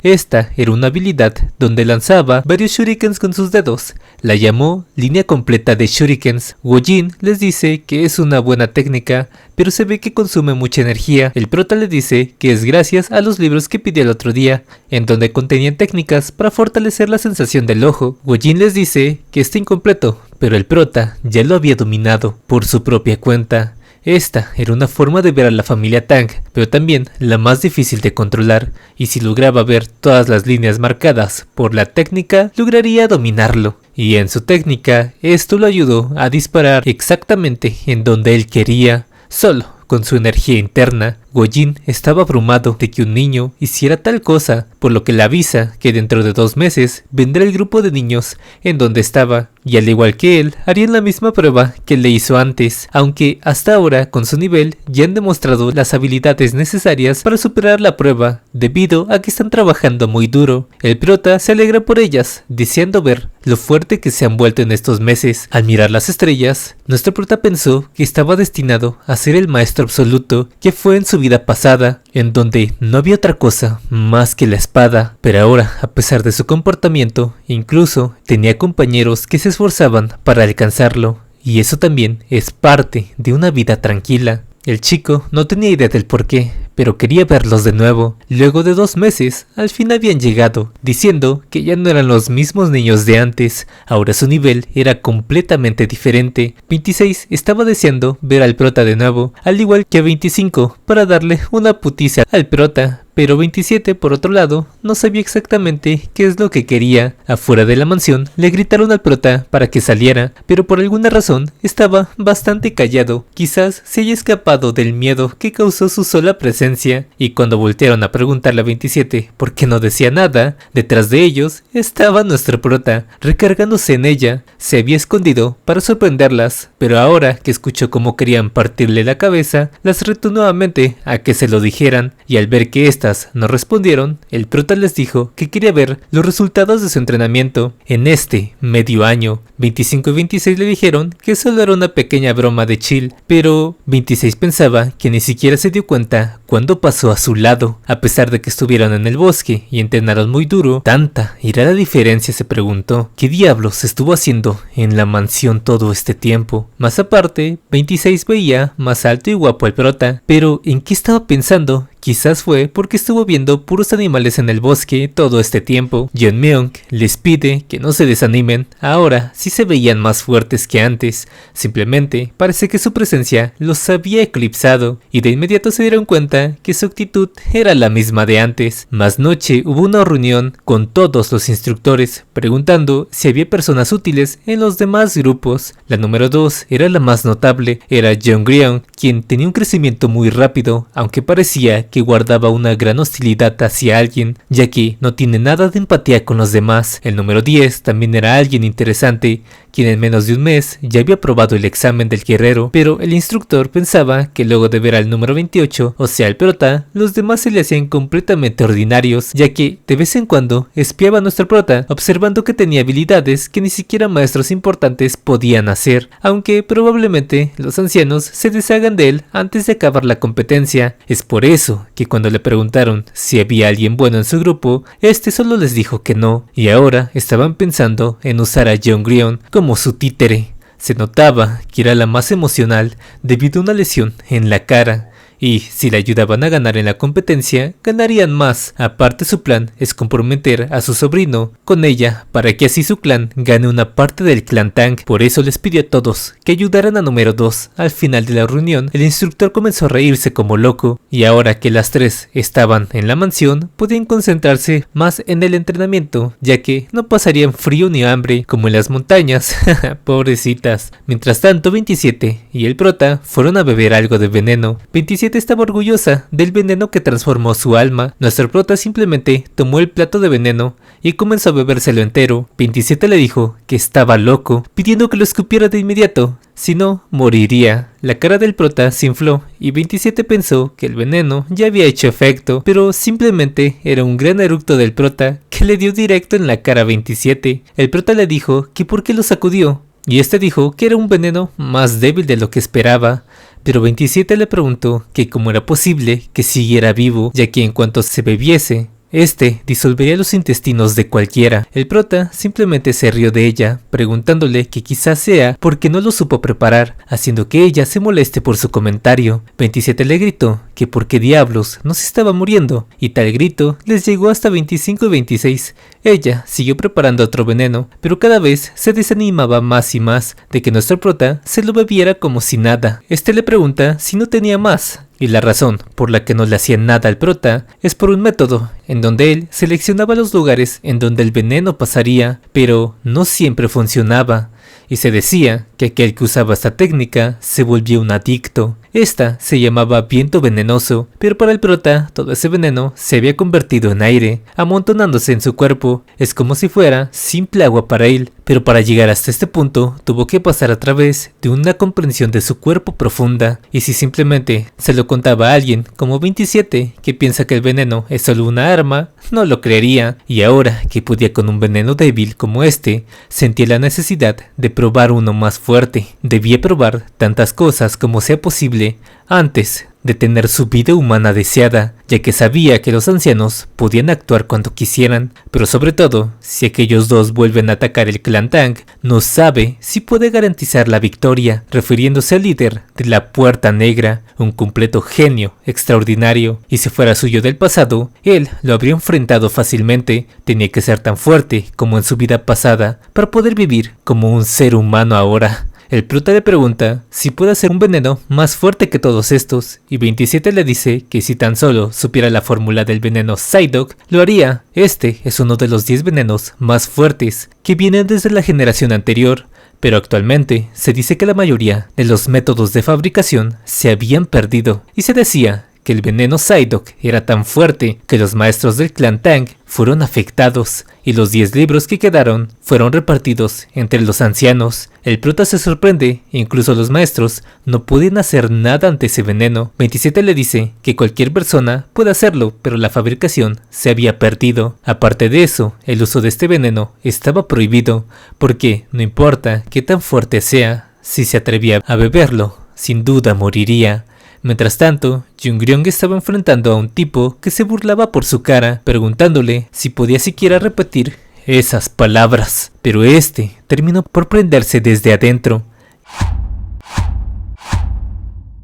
Esta era una habilidad donde lanzaba varios shurikens con sus dedos. La llamó línea completa de shurikens. Wojin les dice que es una buena técnica, pero se ve que consume mucha energía. El prota le dice que es gracias a los libros que pidió el otro día, en donde contenían técnicas para fortalecer la sensación del ojo. Wojin les dice que está incompleto, pero el prota ya lo había dominado por su propia cuenta. Esta era una forma de ver a la familia Tang, pero también la más difícil de controlar, y si lograba ver todas las líneas marcadas por la técnica, lograría dominarlo. Y en su técnica, esto lo ayudó a disparar exactamente en donde él quería, solo con su energía interna. Wojin estaba abrumado de que un niño hiciera tal cosa, por lo que le avisa que dentro de 2 meses vendrá el grupo de niños en donde estaba, y al igual que él, harían la misma prueba que le hizo antes, aunque hasta ahora con su nivel ya han demostrado las habilidades necesarias para superar la prueba, debido a que están trabajando muy duro. El prota se alegra por ellas, deseando ver lo fuerte que se han vuelto en estos meses. Al mirar las estrellas, nuestro prota pensó que estaba destinado a ser el maestro absoluto que fue en su su vida pasada, en donde no había otra cosa más que la espada, pero ahora, a pesar de su comportamiento, incluso tenía compañeros que se esforzaban para alcanzarlo, y eso también es parte de una vida tranquila. El chico no tenía idea del porqué, pero quería verlos de nuevo. Luego de 2 meses, al fin habían llegado, diciendo que ya no eran los mismos niños de antes, ahora su nivel era completamente diferente. 26 estaba deseando ver al prota de nuevo, al igual que 25, para darle una putiza al prota. Pero 27, por otro lado, no sabía exactamente qué es lo que quería. Afuera de la mansión, le gritaron al prota para que saliera, pero por alguna razón estaba bastante callado. Quizás se haya escapado del miedo que causó su sola presencia, y cuando voltearon a preguntarle a 27 por qué no decía nada, detrás de ellos estaba nuestro prota, recargándose en ella. Se había escondido para sorprenderlas, pero ahora que escuchó cómo querían partirle la cabeza, las retó nuevamente a que se lo dijeran, y al ver que estas no respondieron, el prota les dijo que quería ver los resultados de su entrenamiento en este medio año. 25 y 26 le dijeron que solo era una pequeña broma de chill, pero 26 pensaba que ni siquiera se dio cuenta cuando pasó a su lado. A pesar de que estuvieron en el bosque y entrenaron muy duro, ¿tanta irá la diferencia?, se preguntó. ¿Qué diablos estuvo haciendo en la mansión todo este tiempo? Más aparte, 26 veía más alto y guapo al prota, pero ¿en qué estaba pensando? Quizás fue porque estuvo viendo puros animales en el bosque todo este tiempo. Yeonmyeong les pide que no se desanimen, ahora sí se veían más fuertes que antes, simplemente parece que su presencia los había eclipsado, y de inmediato se dieron cuenta que su actitud era la misma de antes. Más noche hubo una reunión con todos los instructores, preguntando si había personas útiles en los demás grupos. La número 2 era la más notable, era Jeongryong, quien tenía un crecimiento muy rápido, aunque parecía que guardaba una gran hostilidad hacia alguien, ya que no tiene nada de empatía con los demás. El número 10 también era alguien interesante, quien en menos de un mes ya había aprobado el examen del guerrero, pero el instructor pensaba que luego de ver al número 28, o sea el prota, los demás se le hacían completamente ordinarios, ya que de vez en cuando espiaba a nuestro prota, observando que tenía habilidades que ni siquiera maestros importantes podían hacer, aunque probablemente los ancianos se deshagan de él antes de acabar la competencia. Es por eso que cuando le preguntaron si había alguien bueno en su grupo, este solo les dijo que no, y ahora estaban pensando en usar a Jeongryong como su títere. Se notaba que era la más emocional debido a una lesión en la cara, y si le ayudaban a ganar en la competencia, ganarían más. Aparte, su plan es comprometer a su sobrino con ella para que así su clan gane una parte del clan Tang. Por eso les pidió a todos que ayudaran a número 2. Al final de la reunión, el instructor comenzó a reírse como loco, y ahora que las 3 estaban en la mansión, podían concentrarse más en el entrenamiento, ya que no pasarían frío ni hambre como en las montañas. Pobrecitas. Mientras tanto, 27 y el prota fueron a beber algo de veneno. 27 estaba orgullosa del veneno que transformó su alma. Nuestro prota simplemente tomó el plato de veneno y comenzó a bebérselo entero. 27 le dijo que estaba loco, pidiendo que lo escupiera de inmediato, si no, moriría. La cara del prota se infló y 27 pensó que el veneno ya había hecho efecto, pero simplemente era un gran eructo del prota que le dio directo en la cara a 27. El prota le dijo que por qué lo sacudió, y este dijo que era un veneno más débil de lo que esperaba. Pero 27 le preguntó que cómo era posible que siguiera vivo, ya que en cuanto se bebiese, este disolvería los intestinos de cualquiera. El prota simplemente se rió de ella, preguntándole que quizás sea porque no lo supo preparar, haciendo que ella se moleste por su comentario. 27 le gritó que por qué diablos no se estaba muriendo, y tal grito les llegó hasta 25 y 26. Ella siguió preparando otro veneno, pero cada vez se desanimaba más y más de que nuestro prota se lo bebiera como si nada. Este le pregunta si no tenía más, y la razón por la que no le hacía nada al prota es por un método en donde él seleccionaba los lugares en donde el veneno pasaría, pero no siempre funcionaba, y se decía que aquel que usaba esta técnica se volvía un adicto. Esta se llamaba viento venenoso, pero para el prota todo ese veneno se había convertido en aire, amontonándose en su cuerpo. Es como si fuera simple agua para él, pero para llegar hasta este punto tuvo que pasar a través de una comprensión de su cuerpo profunda, y si simplemente se lo contaba a alguien como 27 que piensa que el veneno es solo una arma, no lo creería, y ahora que podía con un veneno débil como este, sentía la necesidad de probar uno más fuerte. Debía probar tantas cosas como sea posible posible antes de tener su vida humana deseada, ya que sabía que los ancianos podían actuar cuando quisieran, pero sobre todo, si aquellos dos vuelven a atacar el clan Tang, no sabe si puede garantizar la victoria, refiriéndose al líder de la Puerta Negra, un completo genio extraordinario, y si fuera suyo del pasado, él lo habría enfrentado fácilmente. Tenía que ser tan fuerte como en su vida pasada para poder vivir como un ser humano ahora. El prota le pregunta si puede hacer un veneno más fuerte que todos estos, y 27 le dice que si tan solo supiera la fórmula del veneno Psyduck, lo haría. Este es uno de los 10 venenos más fuertes que vienen desde la generación anterior, pero actualmente se dice que la mayoría de los métodos de fabricación se habían perdido, y se decía que el veneno Psyduck era tan fuerte que los maestros del clan Tang fueron afectados, y los 10 libros que quedaron fueron repartidos entre los ancianos. El prota se sorprende, incluso los maestros no pueden hacer nada ante ese veneno. 27 le dice que cualquier persona puede hacerlo, pero la fabricación se había perdido. Aparte de eso, el uso de este veneno estaba prohibido, porque no importa qué tan fuerte sea, si se atrevía a beberlo, sin duda moriría. Mientras tanto, Jungryong estaba enfrentando a un tipo que se burlaba por su cara, preguntándole si podía siquiera repetir esas palabras, pero este terminó por prenderse desde adentro.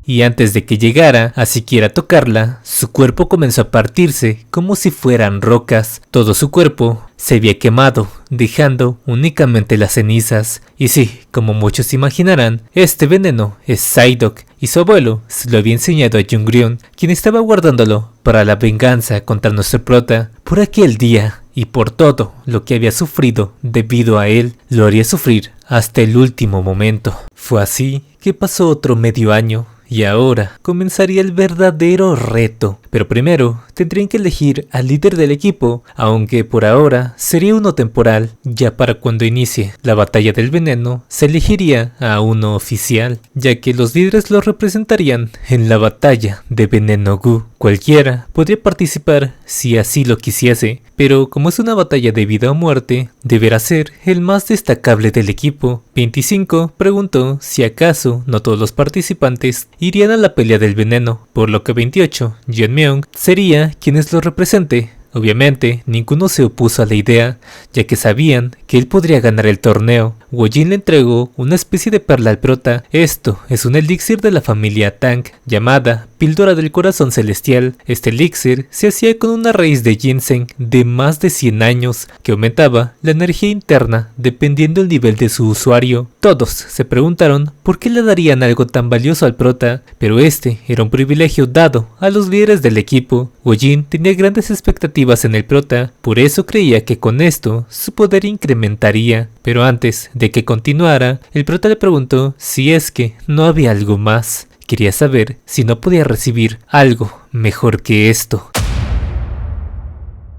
Y antes de que llegara a siquiera tocarla, su cuerpo comenzó a partirse como si fueran rocas. Todo su cuerpo se había quemado, dejando únicamente las cenizas. Y sí, como muchos imaginarán, este veneno es Psyduck, y su abuelo se lo había enseñado a Jungryong, quien estaba guardándolo para la venganza contra nuestro prota. Por aquel día y por todo lo que había sufrido debido a él, lo haría sufrir hasta el último momento. Fue así que pasó otro medio año. Y ahora comenzaría el verdadero reto, pero primero tendrían que elegir al líder del equipo, aunque por ahora sería uno temporal. Ya para cuando inicie la batalla del veneno se elegiría a uno oficial, ya que los líderes lo representarían en la batalla de Veneno Gu. Cualquiera podría participar si así lo quisiese, pero como es una batalla de vida o muerte, deberá ser el más destacable del equipo. 25 preguntó si acaso no todos los participantes irían a la pelea del veneno, por lo que 28, Jeonmyeon, sería quienes lo represente. Obviamente, ninguno se opuso a la idea, ya que sabían que él podría ganar el torneo. Wojin le entregó una especie de perla al prota. Esto es un elixir de la familia Tang, llamada Píldora del Corazón Celestial. Este elixir se hacía con una raíz de ginseng de más de 100 años, que aumentaba la energía interna dependiendo del nivel de su usuario. Todos se preguntaron por qué le darían algo tan valioso al prota, pero este era un privilegio dado a los líderes del equipo. Wojin tenía grandes expectativas en el prota, por eso creía que con esto su poder incrementaría. Pero antes de que continuara, el prota le preguntó si es que no había algo más. Quería saber si no podía recibir algo mejor que esto.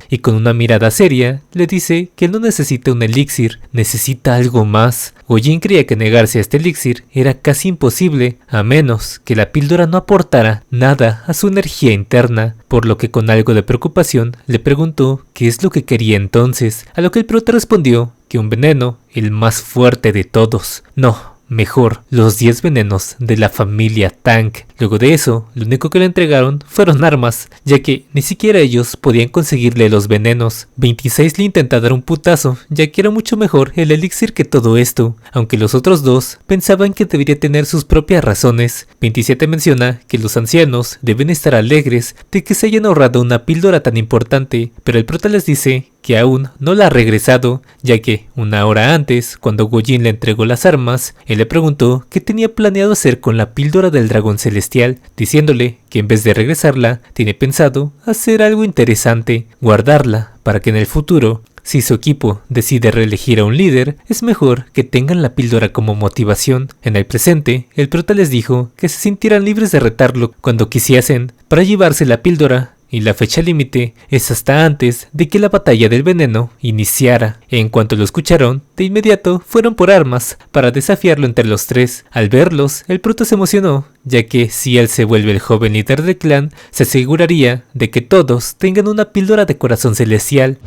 Y con una mirada seria, le dice que no necesita un elixir, necesita algo más. Wojin creía que negarse a este elixir era casi imposible, a menos que la píldora no aportara nada a su energía interna, por lo que con algo de preocupación le preguntó qué es lo que quería entonces, a lo que el prota respondió que un veneno, el más fuerte de todos. No. Mejor, los 10 venenos de la familia Tang. Luego de eso, lo único que le entregaron fueron armas, ya que ni siquiera ellos podían conseguirle los venenos. 26 le intenta dar un putazo, ya que era mucho mejor el elixir que todo esto, aunque los otros dos pensaban que debería tener sus propias razones. 27 menciona que los ancianos deben estar alegres de que se hayan ahorrado una píldora tan importante, pero el prota les dice que aún no la ha regresado, ya que una hora antes, cuando Wojin le entregó las armas, él le preguntó qué tenía planeado hacer con la píldora del dragón celestial, diciéndole que en vez de regresarla, tiene pensado hacer algo interesante, guardarla para que en el futuro, si su equipo decide reelegir a un líder, es mejor que tengan la píldora como motivación. En el presente, el prota les dijo que se sintieran libres de retarlo cuando quisiesen para llevarse la píldora, y la fecha límite es hasta antes de que la batalla del veneno iniciara. En cuanto lo escucharon, de inmediato fueron por armas para desafiarlo entre los tres. Al verlos, el prota se emocionó, ya que si él se vuelve el joven líder del clan, se aseguraría de que todos tengan una píldora de corazón celestial.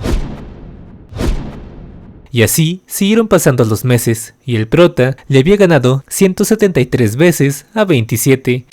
Y así siguieron pasando los meses, y el prota le había ganado 173 veces a 27.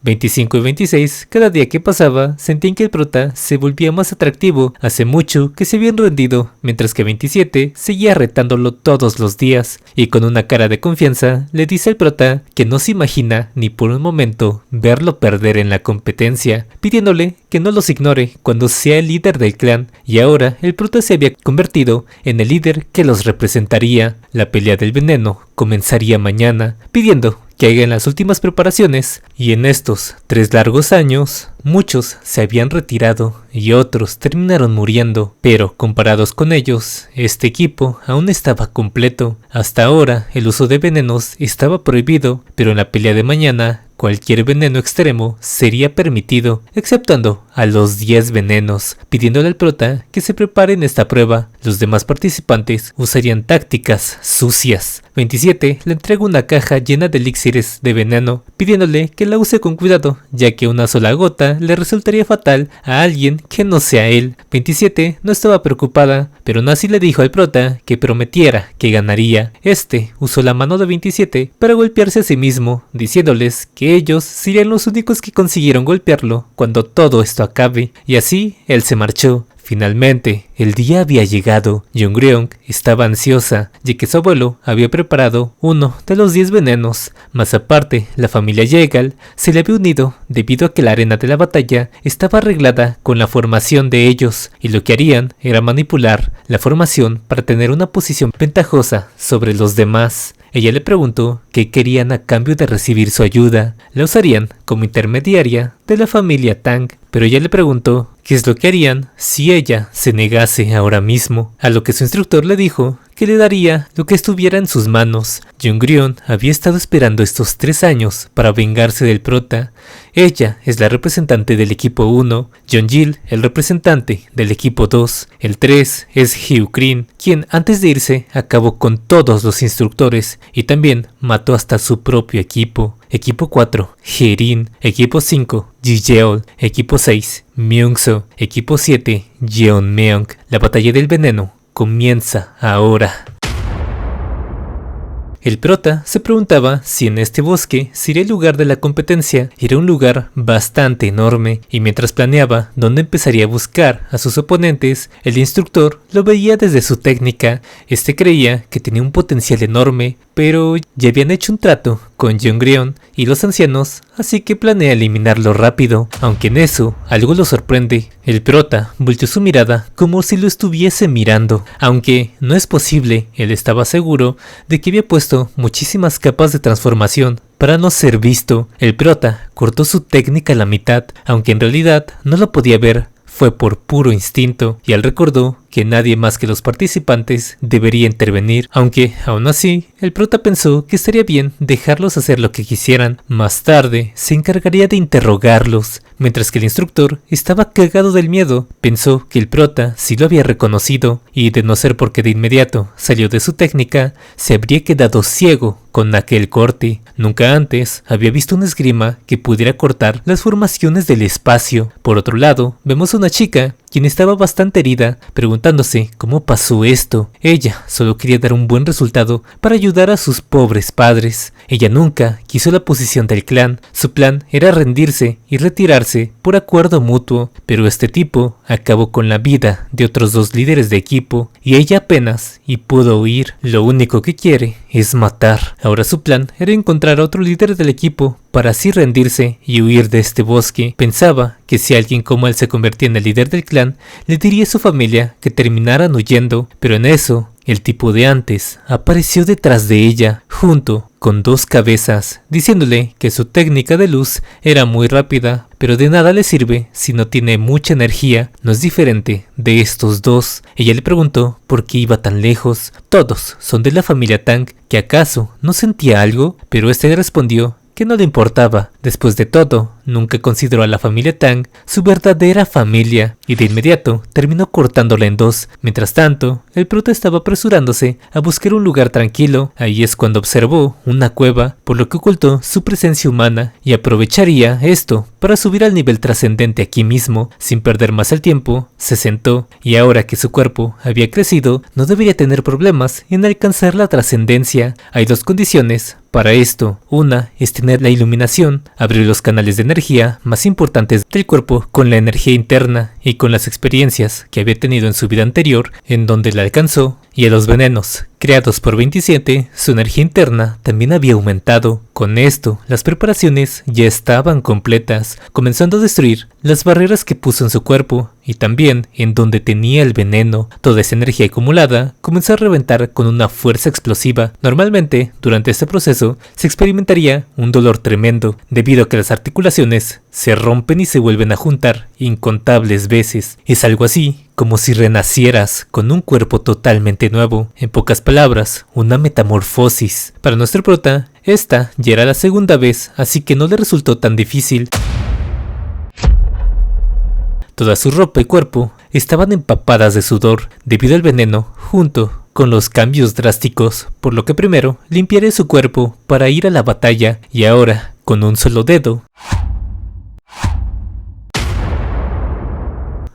25 y 26, cada día que pasaba, sentían que el prota se volvía más atractivo. Hace mucho que se habían rendido, mientras que 27 seguía retándolo todos los días. Y con una cara de confianza, le dice al prota que no se imagina ni por un momento verlo perder en la competencia, pidiéndole que no los ignore cuando sea el líder del clan. Y ahora el prota se había convertido en el líder que los representaría. La pelea del veneno comenzaría mañana, pidiendo que hagan las últimas preparaciones, y en estos 3 largos años, muchos se habían retirado y otros terminaron muriendo, pero comparados con ellos, este equipo aún estaba completo. Hasta ahora el uso de venenos estaba prohibido, pero en la pelea de mañana, cualquier veneno extremo sería permitido, exceptuando a los 10 venenos, pidiéndole al prota que se prepare en esta prueba. Los demás participantes usarían tácticas sucias. 27 le entrega una caja llena de elixires de veneno, pidiéndole que la use con cuidado, ya que una sola gota le resultaría fatal a alguien que no sea él. 27 no estaba preocupada, pero aún así le dijo al prota que prometiera que ganaría. Este usó la mano de 27 para golpearse a sí mismo, diciéndoles que ellos serían los únicos que consiguieron golpearlo cuando todo esto acabe, y así él se marchó. Finalmente, el día había llegado. Jongryong estaba ansiosa, ya que su abuelo había preparado uno de los 10 venenos. Más aparte, la familia Yeagal se le había unido debido a que la arena de la batalla estaba arreglada con la formación de ellos, y lo que harían era manipular la formación para tener una posición ventajosa sobre los demás. Ella le preguntó qué querían a cambio de recibir su ayuda. La usarían como intermediaria de la familia Tang, pero ella le preguntó qué es lo que harían si ella se negase ahora mismo, a lo que su instructor le dijo que le daría lo que estuviera en sus manos. Jongryong había estado esperando estos 3 años para vengarse del prota. Ella es la representante del equipo 1, Jeonjil el representante del equipo 2, el 3 es Hyukrin, quien antes de irse acabó con todos los instructores y también mató hasta su propio equipo. Equipo 4, Herin, equipo 5, Jijeol, equipo 6, Myungso, equipo 7, Jeonmeong. La batalla del veneno comienza ahora. El prota se preguntaba si en este bosque sería el lugar de la competencia. Era un lugar bastante enorme, y mientras planeaba dónde empezaría a buscar a sus oponentes, el instructor lo veía desde su técnica. Este creía que tenía un potencial enorme, pero ya habían hecho un trato con Jongryong y los ancianos, así que planea eliminarlo rápido, aunque en eso algo lo sorprende. El prota volteó su mirada como si lo estuviese mirando, aunque no es posible. Él estaba seguro de que había puesto muchísimas capas de transformación para no ser visto. El prota cortó su técnica a la mitad, aunque en realidad no lo podía ver. Fue por puro instinto, y él recordó que nadie más que los participantes debería intervenir, aunque aún así el prota pensó que estaría bien dejarlos hacer lo que quisieran. Más tarde se encargaría de interrogarlos, mientras que el instructor estaba cagado del miedo. Pensó que el prota sí lo había reconocido, y de no ser porque de inmediato salió de su técnica, se habría quedado ciego con aquel corte. Nunca antes había visto una esgrima que pudiera cortar las formaciones del espacio. Por otro lado, vemos a una chica quien estaba bastante herida, preguntándose cómo pasó esto. Ella solo quería dar un buen resultado para ayudar a sus pobres padres. Ella nunca quiso la posición del clan. Su plan era rendirse y retirarse por acuerdo mutuo, pero este tipo acabó con la vida de otros 2 líderes de equipo, y ella apenas pudo huir. Lo único que quiere es matar. Ahora su plan era encontrar a otro líder del equipo para así rendirse y huir de este bosque. Pensaba que si alguien como él se convertía en el líder del clan, le diría a su familia que terminaran huyendo, pero en eso, el tipo de antes apareció detrás de ella, junto con 2 cabezas, diciéndole que su técnica de luz era muy rápida, pero de nada le sirve si no tiene mucha energía. No es diferente de estos 2. Ella le preguntó por qué iba tan lejos. Todos son de la familia Tang, ¿que acaso no sentía algo? Pero este le respondió que no le importaba. Después de todo, nunca consideró a la familia Tang su verdadera familia, y de inmediato terminó cortándola en 2. Mientras tanto, el prota estaba apresurándose a buscar un lugar tranquilo. Ahí es cuando observó una cueva, por lo que ocultó su presencia humana y aprovecharía esto para subir al nivel trascendente aquí mismo. Sin perder más el tiempo, se sentó, y ahora que su cuerpo había crecido, no debería tener problemas en alcanzar la trascendencia. Hay 2 condiciones para esto. Una es tener la iluminación, abrir los canales de energía energía más importantes del cuerpo con la energía interna y con las experiencias que había tenido en su vida anterior, en donde la alcanzó, y a los venenos creados por 27, su energía interna también había aumentado. Con esto, las preparaciones ya estaban completas, comenzando a destruir las barreras que puso en su cuerpo, y también en donde tenía el veneno. Toda esa energía acumulada comenzó a reventar con una fuerza explosiva. Normalmente, durante este proceso, se experimentaría un dolor tremendo, debido a que las articulaciones se rompen y se vuelven a juntar incontables veces. Es algo así como si renacieras con un cuerpo totalmente nuevo. En pocas palabras, una metamorfosis. Para nuestro prota, esta ya era la segunda vez, así que no le resultó tan difícil. Toda su ropa y cuerpo estaban empapadas de sudor debido al veneno, junto con los cambios drásticos, por lo que primero limpiaré su cuerpo para ir a la batalla, y ahora, con un solo dedo,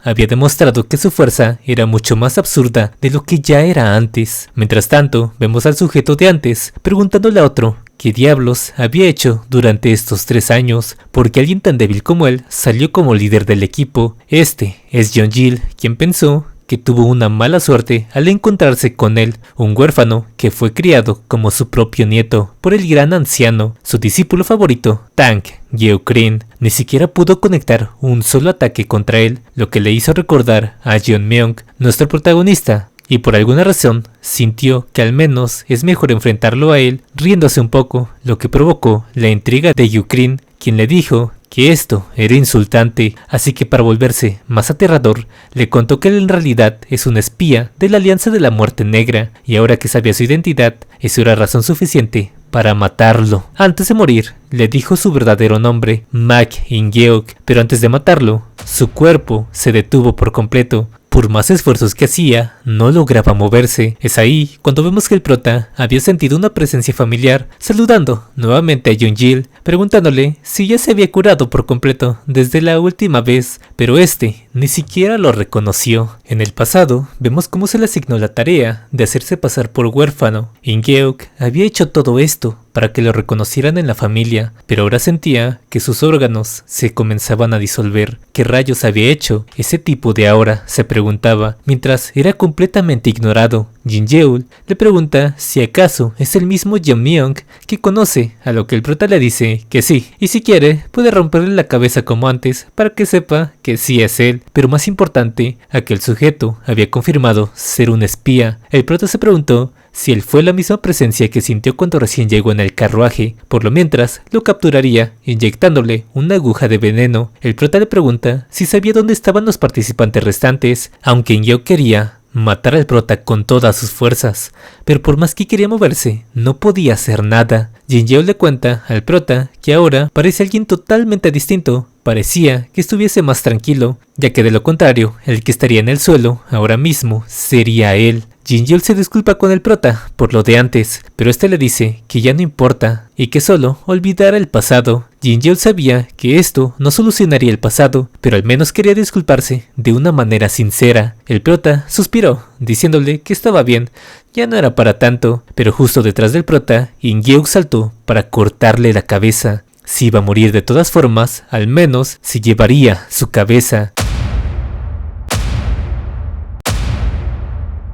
había demostrado que su fuerza era mucho más absurda de lo que ya era antes. Mientras tanto, vemos al sujeto de antes preguntándole a otro qué diablos había hecho durante estos 3 años, porque alguien tan débil como él salió como líder del equipo. Este es John Gill, quien pensó que tuvo una mala suerte al encontrarse con él, un huérfano que fue criado como su propio nieto por el gran anciano. Su discípulo favorito, Tank Geokrin, ni siquiera pudo conectar un solo ataque contra él, lo que le hizo recordar a Jeon Myung, nuestro protagonista, y por alguna razón sintió que al menos es mejor enfrentarlo a él riéndose un poco, lo que provocó la intriga de Geokrin, quien le dijo que esto era insultante, así que para volverse más aterrador, le contó que él en realidad es un espía de la Alianza de la Muerte Negra, y ahora que sabía su identidad, eso era razón suficiente para matarlo. Antes de morir, le dijo su verdadero nombre, Mak In-geok, pero antes de matarlo, su cuerpo se detuvo por completo. Por más esfuerzos que hacía, no lograba moverse. Es ahí cuando vemos que el prota había sentido una presencia familiar, saludando nuevamente a John Gill, preguntándole si ya se había curado por completo desde la última vez, pero este ni siquiera lo reconoció. En el pasado, vemos cómo se le asignó la tarea de hacerse pasar por huérfano. In-geok había hecho todo esto para que lo reconocieran en la familia, pero ahora sentía que sus órganos se comenzaban a disolver. ¿Qué rayos había hecho ese tipo de ahora?, se preguntaba, mientras era completamente ignorado. Jin Yeol le pregunta si acaso es el mismo Jeon Myung que conoce, a lo que el prota le dice que sí, y si quiere puede romperle la cabeza como antes para que sepa que sí es él, pero más importante, aquel sujeto había confirmado ser un espía. El prota se preguntó si él fue la misma presencia que sintió cuando recién llegó en el carruaje. Por lo mientras, lo capturaría, inyectándole una aguja de veneno. El prota le pregunta si sabía dónde estaban los participantes restantes, aunque In-geok quería matar al prota con todas sus fuerzas, pero por más que quería moverse, no podía hacer nada. Jin-yeol le cuenta al prota que ahora parece alguien totalmente distinto. Parecía que estuviese más tranquilo, ya que de lo contrario, el que estaría en el suelo ahora mismo sería él. Jin-yeol se disculpa con el prota por lo de antes, pero este le dice que ya no importa y que solo olvidara el pasado. Jin-yeol sabía que esto no solucionaría el pasado, pero al menos quería disculparse de una manera sincera. El prota suspiró, diciéndole que estaba bien, ya no era para tanto, pero justo detrás del prota, In-geok saltó para cortarle la cabeza. Si iba a morir de todas formas, al menos se llevaría su cabeza.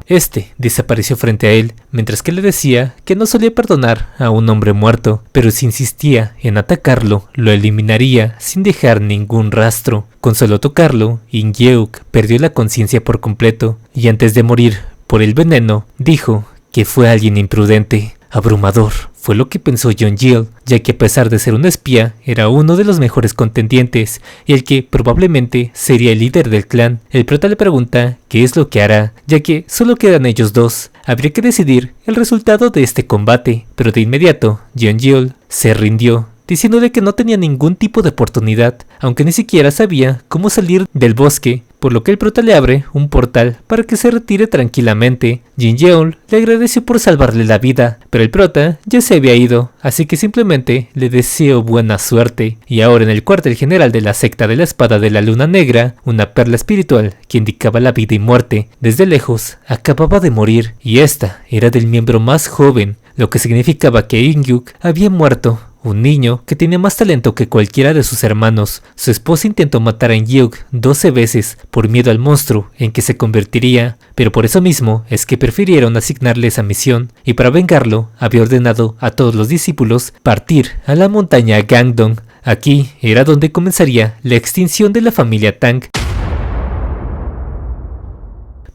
Este desapareció frente a él, mientras que le decía que no solía perdonar a un hombre muerto, pero si insistía en atacarlo, lo eliminaría sin dejar ningún rastro. Con solo tocarlo, In-geok perdió la conciencia por completo, y antes de morir por el veneno, dijo que fue alguien imprudente. Abrumador fue lo que pensó John Gill, ya que a pesar de ser un espía, era uno de los mejores contendientes y el que probablemente sería el líder del clan. El prota le pregunta qué es lo que hará, ya que solo quedan ellos dos. Habría que decidir el resultado de este combate, pero de inmediato John Gill se rindió, diciéndole que no tenía ningún tipo de oportunidad, aunque ni siquiera sabía cómo salir del bosque, por lo que el prota le abre un portal para que se retire tranquilamente. Jin-yeol le agradeció por salvarle la vida, pero el prota ya se había ido, así que simplemente le deseó buena suerte. Y ahora en el cuartel general de la secta de la espada de la luna negra, una perla espiritual que indicaba la vida y muerte, desde lejos acababa de morir, y esta era del miembro más joven, lo que significaba que In-geok había muerto un niño que tenía más talento que cualquiera de sus hermanos. Su esposa intentó matar a Eun-geuk 12 veces por miedo al monstruo en que se convertiría, pero por eso mismo es que prefirieron asignarle esa misión, y para vengarlo había ordenado a todos los discípulos partir a la montaña Gangdong. Aquí era donde comenzaría la extinción de la familia Tang.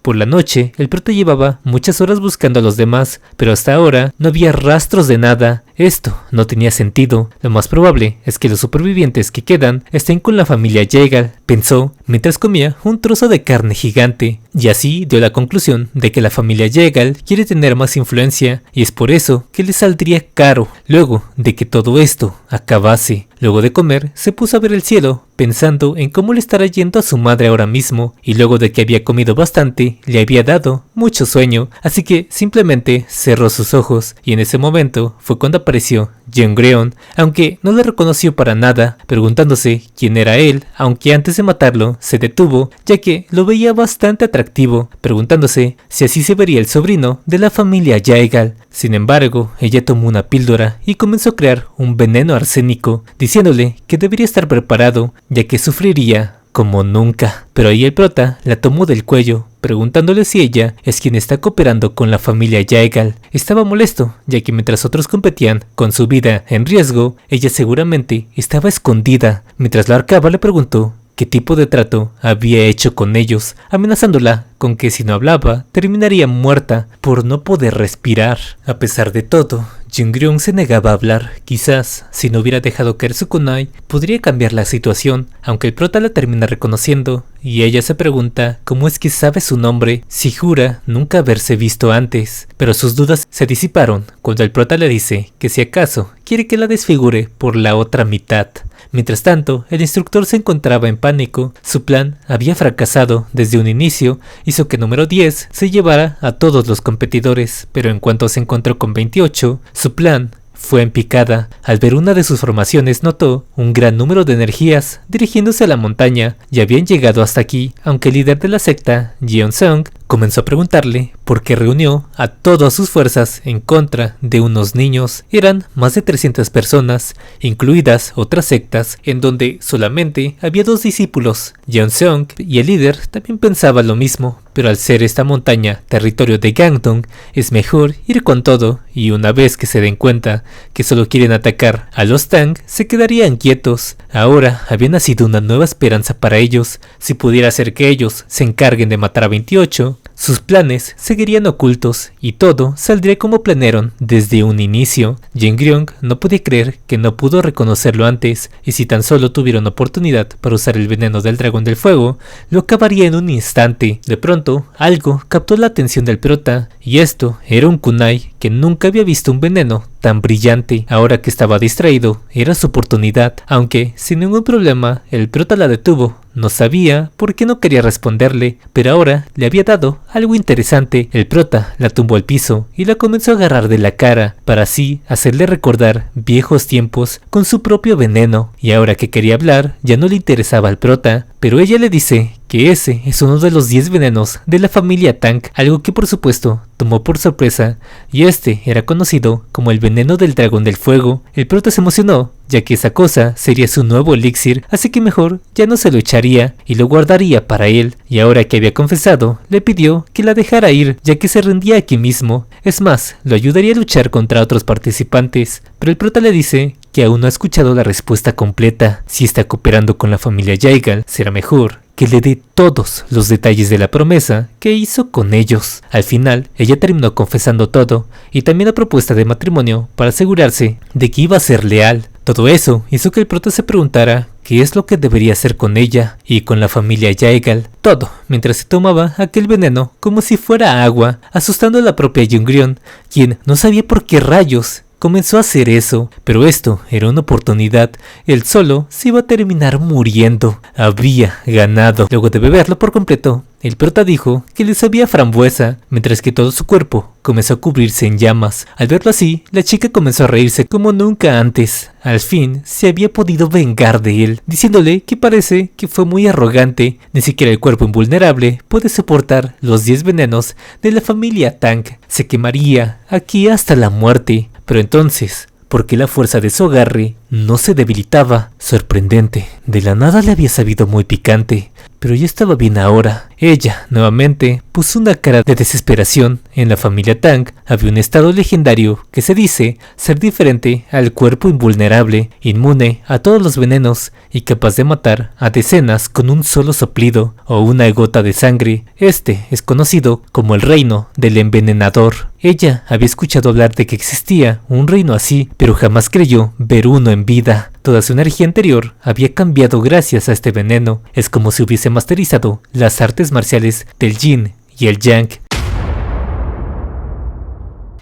Por la noche, el prota llevaba muchas horas buscando a los demás, pero hasta ahora no había rastros de nada. Esto no tenía sentido. Lo más probable es que los supervivientes que quedan estén con la familia Jaegal, pensó mientras comía un trozo de carne gigante, y así dio la conclusión de que la familia Jaegal quiere tener más influencia y es por eso que le saldría caro. Luego de que todo esto acabase, luego de comer, se puso a ver el cielo, pensando en cómo le estará yendo a su madre ahora mismo, y luego de que había comido bastante, le había dado mucho sueño, así que simplemente cerró sus ojos, y en ese momento fue cuando apareció Jongreon, aunque no le reconoció para nada, preguntándose quién era él, aunque antes de matarlo se detuvo, ya que lo veía bastante atractivo, preguntándose si así se vería el sobrino de la familia Jaegal. Sin embargo, ella tomó una píldora y comenzó a crear un veneno arsénico, diciéndole que debería estar preparado, ya que sufriría como nunca. Pero ahí el prota la tomó del cuello, preguntándole si ella es quien está cooperando con la familia Jaegal. Estaba molesto, ya que mientras otros competían con su vida en riesgo, ella seguramente estaba escondida. Mientras la ahorcaba le preguntó qué tipo de trato había hecho con ellos, amenazándola con que si no hablaba terminaría muerta por no poder respirar. A pesar de todo, Jongreon se negaba a hablar. Quizás, si no hubiera dejado caer su kunai, podría cambiar la situación, aunque el prota la termina reconociendo, y ella se pregunta cómo es que sabe su nombre si jura nunca haberse visto antes. Pero sus dudas se disiparon cuando el prota le dice que si acaso quiere que la desfigure por la otra mitad. Mientras tanto, el instructor se encontraba en pánico. Su plan había fracasado desde un inicio, hizo que número 10 se llevara a todos los competidores, pero en cuanto se encontró con 28, su plan fue en picada. Al ver una de sus formaciones notó un gran número de energías dirigiéndose a la montaña, y habían llegado hasta aquí, aunque el líder de la secta, Jeon-seung, comenzó a preguntarle por qué reunió a todas sus fuerzas en contra de unos niños. Eran más de 300 personas, incluidas otras sectas, en donde solamente había 2 discípulos. Jeon-seung y el líder también pensaba lo mismo, pero al ser esta montaña territorio de Gangdong, es mejor ir con todo, y una vez que se den cuenta que solo quieren atacar a los Tang, se quedarían quietos. Ahora había nacido una nueva esperanza para ellos. Si pudiera ser que ellos se encarguen de matar a 28, sus planes seguirían ocultos y todo saldría como planearon desde un inicio. Jongreon no podía creer que no pudo reconocerlo antes, y si tan solo tuviera una oportunidad para usar el veneno del dragón del fuego, lo acabaría en un instante. De pronto, algo captó la atención del prota, y esto era un kunai que nunca había visto un veneno tan brillante. Ahora que estaba distraído, era su oportunidad, aunque sin ningún problema el prota la detuvo. No sabía por qué no quería responderle, pero ahora le había dado algo interesante. El prota la tumbó al piso y la comenzó a agarrar de la cara, para así hacerle recordar viejos tiempos con su propio veneno. Y ahora que quería hablar, ya no le interesaba al prota, pero ella le dice que ese es uno de los 10 venenos de la familia Tang, algo que por supuesto tomó por sorpresa, y este era conocido como el veneno del dragón del fuego. El prota se emocionó, ya que esa cosa sería su nuevo elixir, así que mejor ya no se lo echaría y lo guardaría para él. Y ahora que había confesado, le pidió que la dejara ir, ya que se rendía aquí mismo. Es más, lo ayudaría a luchar contra otros participantes, pero el prota le dice que aún no ha escuchado la respuesta completa. Si está cooperando con la familia Jaegal, será mejor que le dé todos los detalles de la promesa que hizo con ellos. Al final, ella terminó confesando todo, y también la propuesta de matrimonio para asegurarse de que iba a ser leal. Todo eso hizo que el prota se preguntara qué es lo que debería hacer con ella y con la familia Jaegal. Todo mientras se tomaba aquel veneno como si fuera agua, asustando a la propia Jongreon, quien no sabía por qué rayos comenzó a hacer eso, pero esto era una oportunidad. Él solo se iba a terminar muriendo. Había ganado. Luego de beberlo por completo, el prota dijo que le sabía frambuesa, mientras que todo su cuerpo comenzó a cubrirse en llamas. Al verlo así, la chica comenzó a reírse como nunca antes. Al fin, se había podido vengar de él, diciéndole que parece que fue muy arrogante. Ni siquiera el cuerpo invulnerable puede soportar los 10 venenos de la familia Tang. Se quemaría aquí hasta la muerte. Pero entonces porque la fuerza de su agarre no se debilitaba. Sorprendente, de la nada le había sabido muy picante, pero ya estaba bien ahora. Ella, nuevamente, puso una cara de desesperación. En la familia Tang había un estado legendario que se dice ser diferente al cuerpo invulnerable, inmune a todos los venenos y capaz de matar a decenas con un solo soplido o una gota de sangre. Este es conocido como el reino del envenenador. Ella había escuchado hablar de que existía un reino así, pero jamás creyó ver uno en vida. Toda su energía anterior había cambiado gracias a este veneno. Es como si hubiese masterizado las artes marciales del yin y el yang.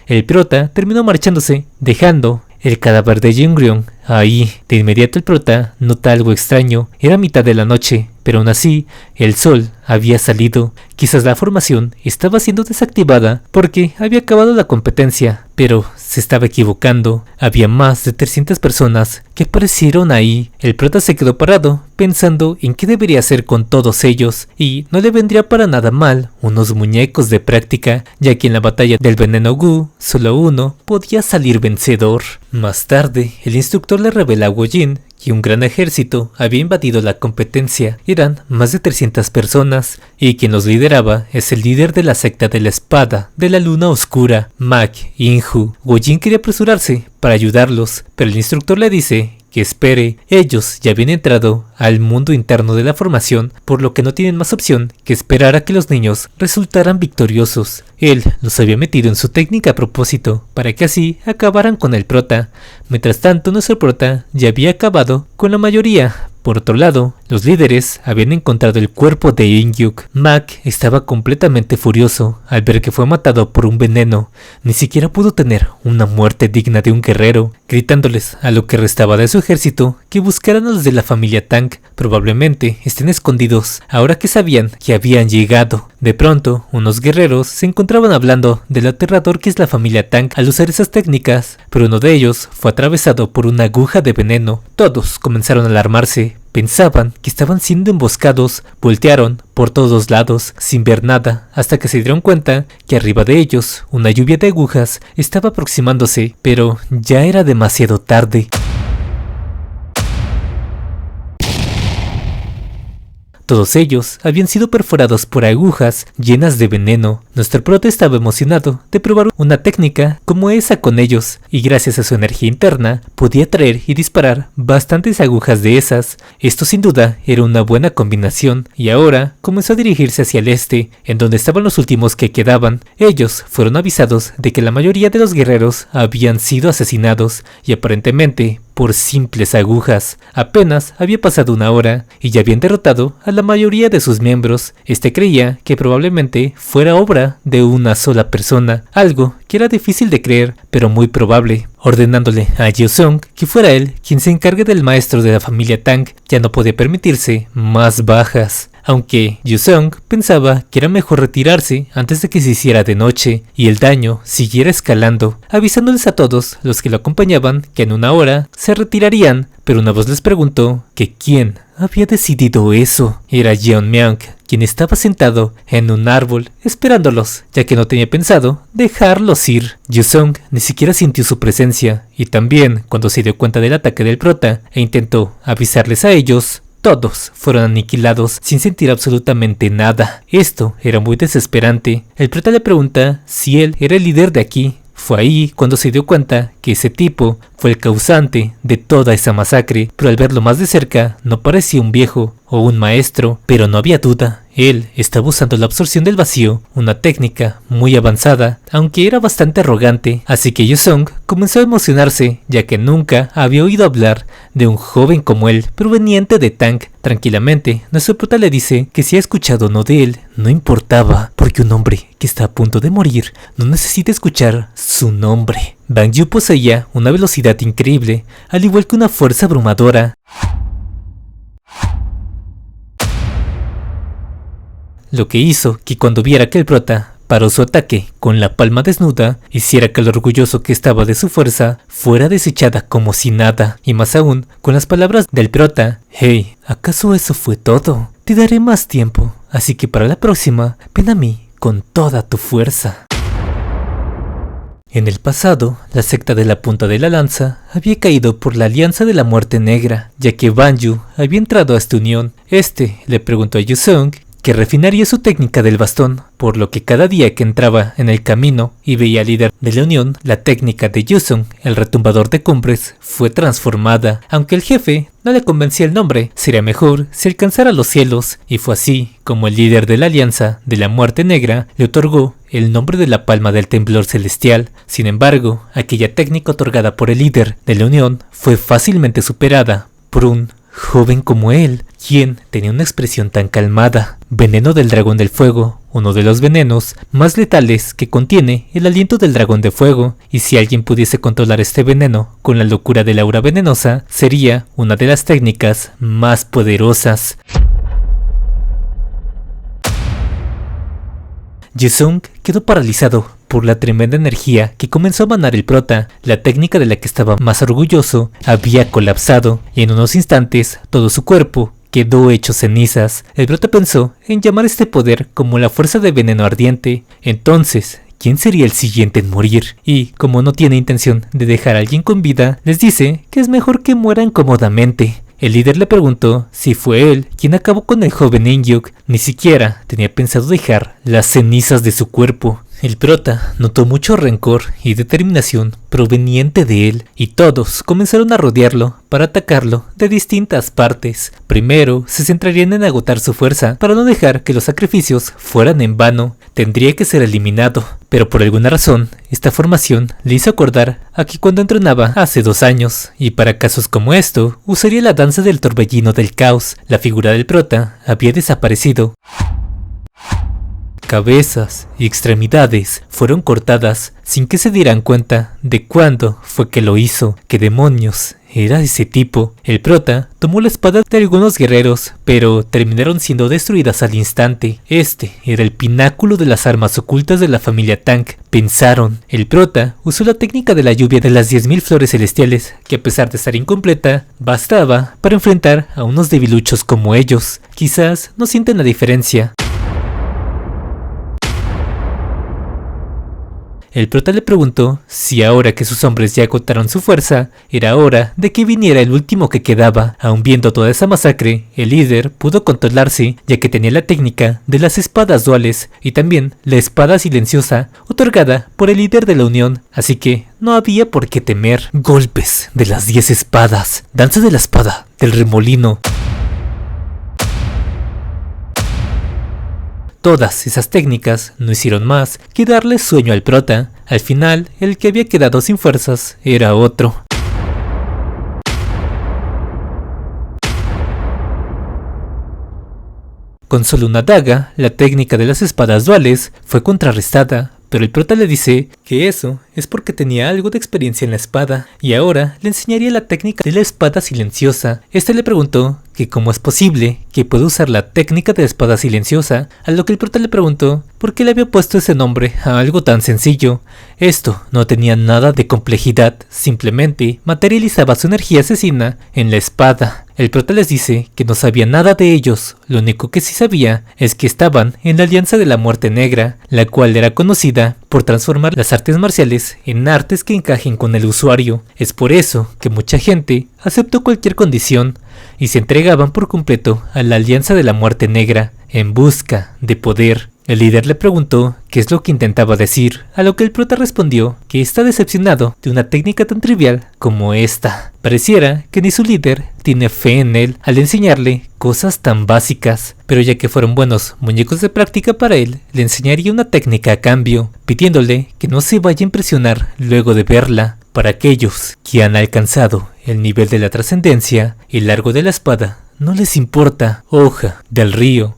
El prota terminó marchándose, dejando el cadáver de Jungryung ahí. De inmediato el prota nota algo extraño. Era mitad de la noche, pero aún así el sol había salido. Quizás la formación estaba siendo desactivada porque había acabado la competencia, pero se estaba equivocando. Había más de 300 personas que aparecieron ahí. El prota se quedó parado pensando en qué debería hacer con todos ellos, y no le vendría para nada mal unos muñecos de práctica, ya que en la batalla del veneno Gu solo uno podía salir vencedor. Más tarde, el instructor le revela a Wojin que un gran ejército había invadido la competencia. Eran más de 300 personas, y quien los lideraba es el líder de la secta de la espada de la luna oscura, Mak Inju. Wojin quería apresurarse para ayudarlos, pero el instructor le dice que espere. Ellos ya habían entrado al mundo interno de la formación, por lo que no tienen más opción que esperar a que los niños resultaran victoriosos. Él los había metido en su técnica a propósito, para que así acabaran con el prota. Mientras tanto, nuestro prota ya había acabado con la mayoría. Por otro lado, los líderes habían encontrado el cuerpo de Ingyuk. Mak estaba completamente furioso al ver que fue matado por un veneno. Ni siquiera pudo tener una muerte digna de un guerrero, gritándoles a lo que restaba de su ejército que buscaran a los de la familia Tang. Probablemente estén escondidos ahora que sabían que habían llegado. De pronto, unos guerreros se encontraban hablando del aterrador que es la familia Tang al usar esas técnicas, pero uno de ellos fue atravesado por una aguja de veneno. Todos comenzaron a alarmarse. Pensaban que estaban siendo emboscados. Voltearon por todos lados sin ver nada, hasta que se dieron cuenta que arriba de ellos una lluvia de agujas estaba aproximándose, pero ya era demasiado tarde. Todos ellos habían sido perforados por agujas llenas de veneno. Nuestro prota estaba emocionado de probar una técnica como esa con ellos, y gracias a su energía interna podía traer y disparar bastantes agujas de esas. Esto sin duda era una buena combinación, y ahora comenzó a dirigirse hacia el este, en donde estaban los últimos que quedaban. Ellos fueron avisados de que la mayoría de los guerreros habían sido asesinados, y aparentemente por simples agujas. Apenas había pasado una hora y ya habían derrotado a la mayoría de sus miembros. Este creía que probablemente fuera obra de una sola persona, algo que era difícil de creer, pero muy probable. Ordenándole a Yusong que fuera él quien se encargue del maestro de la familia Tang, ya no podía permitirse más bajas. Aunque Yusong pensaba que era mejor retirarse antes de que se hiciera de noche y el daño siguiera escalando, avisándoles a todos los que lo acompañaban que en una hora se retirarían, pero una voz les preguntó que quién había decidido eso. Era Yeonmyeong, quien estaba sentado en un árbol esperándolos, ya que no tenía pensado dejarlos ir. Yusong ni siquiera sintió su presencia, y también cuando se dio cuenta del ataque del prota e intentó avisarles a ellos, todos fueron aniquilados sin sentir absolutamente nada. Esto era muy desesperante. El prota le pregunta si él era el líder de aquí. Fue ahí cuando se dio cuenta que ese tipo fue el causante de toda esa masacre, pero al verlo más de cerca no parecía un viejo o un maestro, pero no había duda. Él estaba usando la absorción del vacío, una técnica muy avanzada, aunque era bastante arrogante, así que Yusong comenzó a emocionarse, ya que nunca había oído hablar de un joven como él, proveniente de Tang. Tranquilamente, nuestro prota le dice que si ha escuchado o no de él, no importaba, porque un hombre que está a punto de morir no necesita escuchar su nombre. Bang Yu poseía una velocidad increíble, al igual que una fuerza abrumadora. Lo que hizo que cuando viera que el prota paró su ataque con la palma desnuda, hiciera que el orgulloso que estaba de su fuerza fuera desechada como si nada, y más aún con las palabras del prota: «Hey, ¿acaso eso fue todo? Te daré más tiempo, así que para la próxima, ven a mí con toda tu fuerza». En el pasado, la secta de la punta de la lanza había caído por la alianza de la muerte negra, ya que Banju había entrado a esta unión. Le preguntó a Yusung que refinaría su técnica del bastón, por lo que cada día que entraba en el camino y veía al líder de la unión, la técnica de Yusung, el retumbador de cumbres, fue transformada. Aunque el jefe no le convencía el nombre, sería mejor si alcanzara los cielos, y fue así como el líder de la alianza de la muerte negra le otorgó el nombre de la palma del temblor celestial. Sin embargo, aquella técnica otorgada por el líder de la unión fue fácilmente superada por un joven como él, quien tenía una expresión tan calmada. Veneno del dragón del fuego, uno de los venenos más letales que contiene el aliento del dragón de fuego, y si alguien pudiese controlar este veneno con la locura del aura venenosa, sería una de las técnicas más poderosas. Yusung quedó paralizado por la tremenda energía que comenzó a emanar el prota. La técnica de la que estaba más orgulloso había colapsado y en unos instantes todo su cuerpo quedó hecho cenizas. El prota pensó en llamar este poder como la fuerza de veneno ardiente. Entonces, ¿quién sería el siguiente en morir? Y como no tiene intención de dejar a alguien con vida, les dice que es mejor que mueran cómodamente. El líder le preguntó si fue él quien acabó con el joven Inhyuk. Ni siquiera tenía pensado dejar las cenizas de su cuerpo. El prota notó mucho rencor y determinación proveniente de él, y todos comenzaron a rodearlo para atacarlo de distintas partes. Primero se centrarían en agotar su fuerza para no dejar que los sacrificios fueran en vano. Tendría que ser eliminado, pero por alguna razón esta formación le hizo acordar a que cuando entrenaba hace 2 años, y para casos como esto usaría la danza del torbellino del caos. La figura del prota había desaparecido. Cabezas y extremidades fueron cortadas sin que se dieran cuenta de cuándo fue que lo hizo. ¿Qué demonios era ese tipo? El prota tomó la espada de algunos guerreros, pero terminaron siendo destruidas al instante. Era el pináculo de las armas ocultas de la familia Tang, pensaron. El prota usó la técnica de la lluvia de las 10.000 flores celestiales, que a pesar de estar incompleta, bastaba para enfrentar a unos debiluchos como ellos. Quizás no sienten la diferencia. El prota le preguntó si ahora que sus hombres ya agotaron su fuerza, era hora de que viniera el último que quedaba. Aun viendo toda esa masacre, el líder pudo controlarse, ya que tenía la técnica de las espadas duales y también la espada silenciosa otorgada por el líder de la unión, así que no había por qué temer. Golpes de las 10 espadas, danza de la espada, del remolino. Todas esas técnicas no hicieron más que darle sueño al prota. Al final, el que había quedado sin fuerzas era otro. Con solo una daga, la técnica de las espadas duales fue contrarrestada, pero el prota le dice que eso es porque tenía algo de experiencia en la espada, y ahora le enseñaría la técnica de la espada silenciosa. Le preguntó que cómo es posible que pueda usar la técnica de la espada silenciosa, a lo que el prota le preguntó por qué le había puesto ese nombre a algo tan sencillo. Esto no tenía nada de complejidad, simplemente materializaba su energía asesina en la espada. El prota les dice que no sabía nada de ellos, lo único que sí sabía es que estaban en la Alianza de la Muerte Negra, la cual era conocida por transformar las artes marciales en artes que encajen con el usuario. Es por eso que mucha gente aceptó cualquier condición y se entregaban por completo a la Alianza de la Muerte Negra en busca de poder. El líder le preguntó qué es lo que intentaba decir, a lo que el prota respondió que está decepcionado de una técnica tan trivial como esta. Pareciera que ni su líder tiene fe en él al enseñarle cosas tan básicas, pero ya que fueron buenos muñecos de práctica para él, le enseñaría una técnica a cambio, pidiéndole que no se vaya a impresionar luego de verla. Para aquellos que han alcanzado el nivel de la trascendencia, el largo de la espada no les importa. Hoja del río.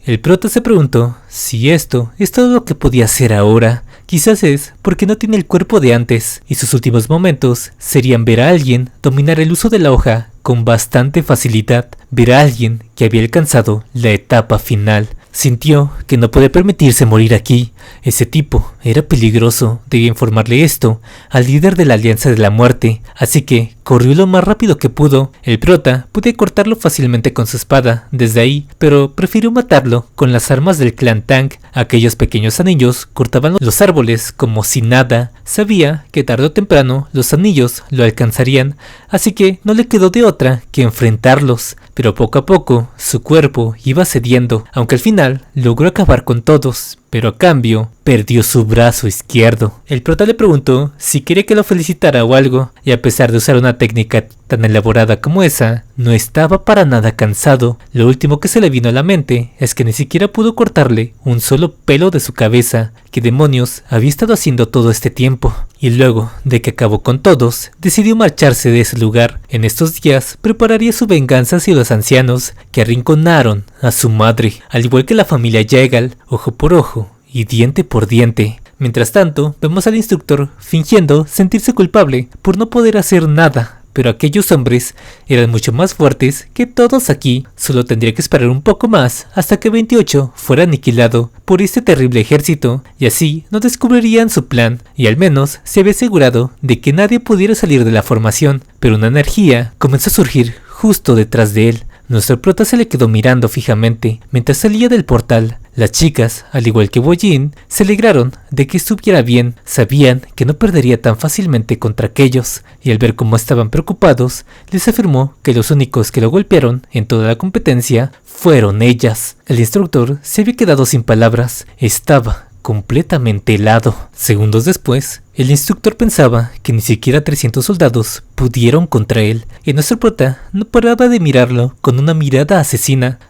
El prota se preguntó si esto es todo lo que podía hacer ahora. Quizás es porque no tiene el cuerpo de antes, y sus últimos momentos serían ver a alguien dominar el uso de la hoja con bastante facilidad, ver a alguien que había alcanzado la etapa final. sintió que no podía permitirse morir aquí. Ese tipo era peligroso, debía informarle esto al líder de la Alianza de la Muerte, así que corrió lo más rápido que pudo. El prota podía cortarlo fácilmente con su espada desde ahí, pero prefirió matarlo con las armas del clan Tang. Aquellos pequeños anillos cortaban los árboles como si nada. Sabía que tarde o temprano los anillos lo alcanzarían, así que no le quedó de otra que enfrentarlos. Pero poco a poco su cuerpo iba cediendo, aunque al final logró acabar con todos. Pero a cambio, perdió su brazo izquierdo. El prota le preguntó si quería que lo felicitara o algo, y a pesar de usar una técnica tan elaborada como esa, no estaba para nada cansado. Lo último que se le vino a la mente es que ni siquiera pudo cortarle un solo pelo de su cabeza. ¿Qué demonios había estado haciendo todo este tiempo? Y luego de que acabó con todos, decidió marcharse de ese lugar. En estos días prepararía su venganza hacia los ancianos que arrinconaron a su madre, al igual que la familia Yeagal, ojo por ojo y diente por diente. Mientras tanto, vemos al instructor fingiendo sentirse culpable por no poder hacer nada, pero aquellos hombres eran mucho más fuertes que todos aquí. Solo tendría que esperar un poco más hasta que 28 fuera aniquilado por este terrible ejército, y así no descubrirían su plan, y al menos se había asegurado de que nadie pudiera salir de la formación. Pero una energía comenzó a surgir justo detrás de él. Nuestro prota se le quedó mirando fijamente mientras salía del portal. Las chicas, al igual que Wojin, se alegraron de que estuviera bien. Sabían que no perdería tan fácilmente contra aquellos, y al ver cómo estaban preocupados, les afirmó que los únicos que lo golpearon en toda la competencia fueron ellas. El instructor se había quedado sin palabras, estaba completamente helado. Segundos después, el instructor pensaba que ni siquiera 300 soldados pudieron contra él, y nuestro prota no paraba de mirarlo con una mirada asesina.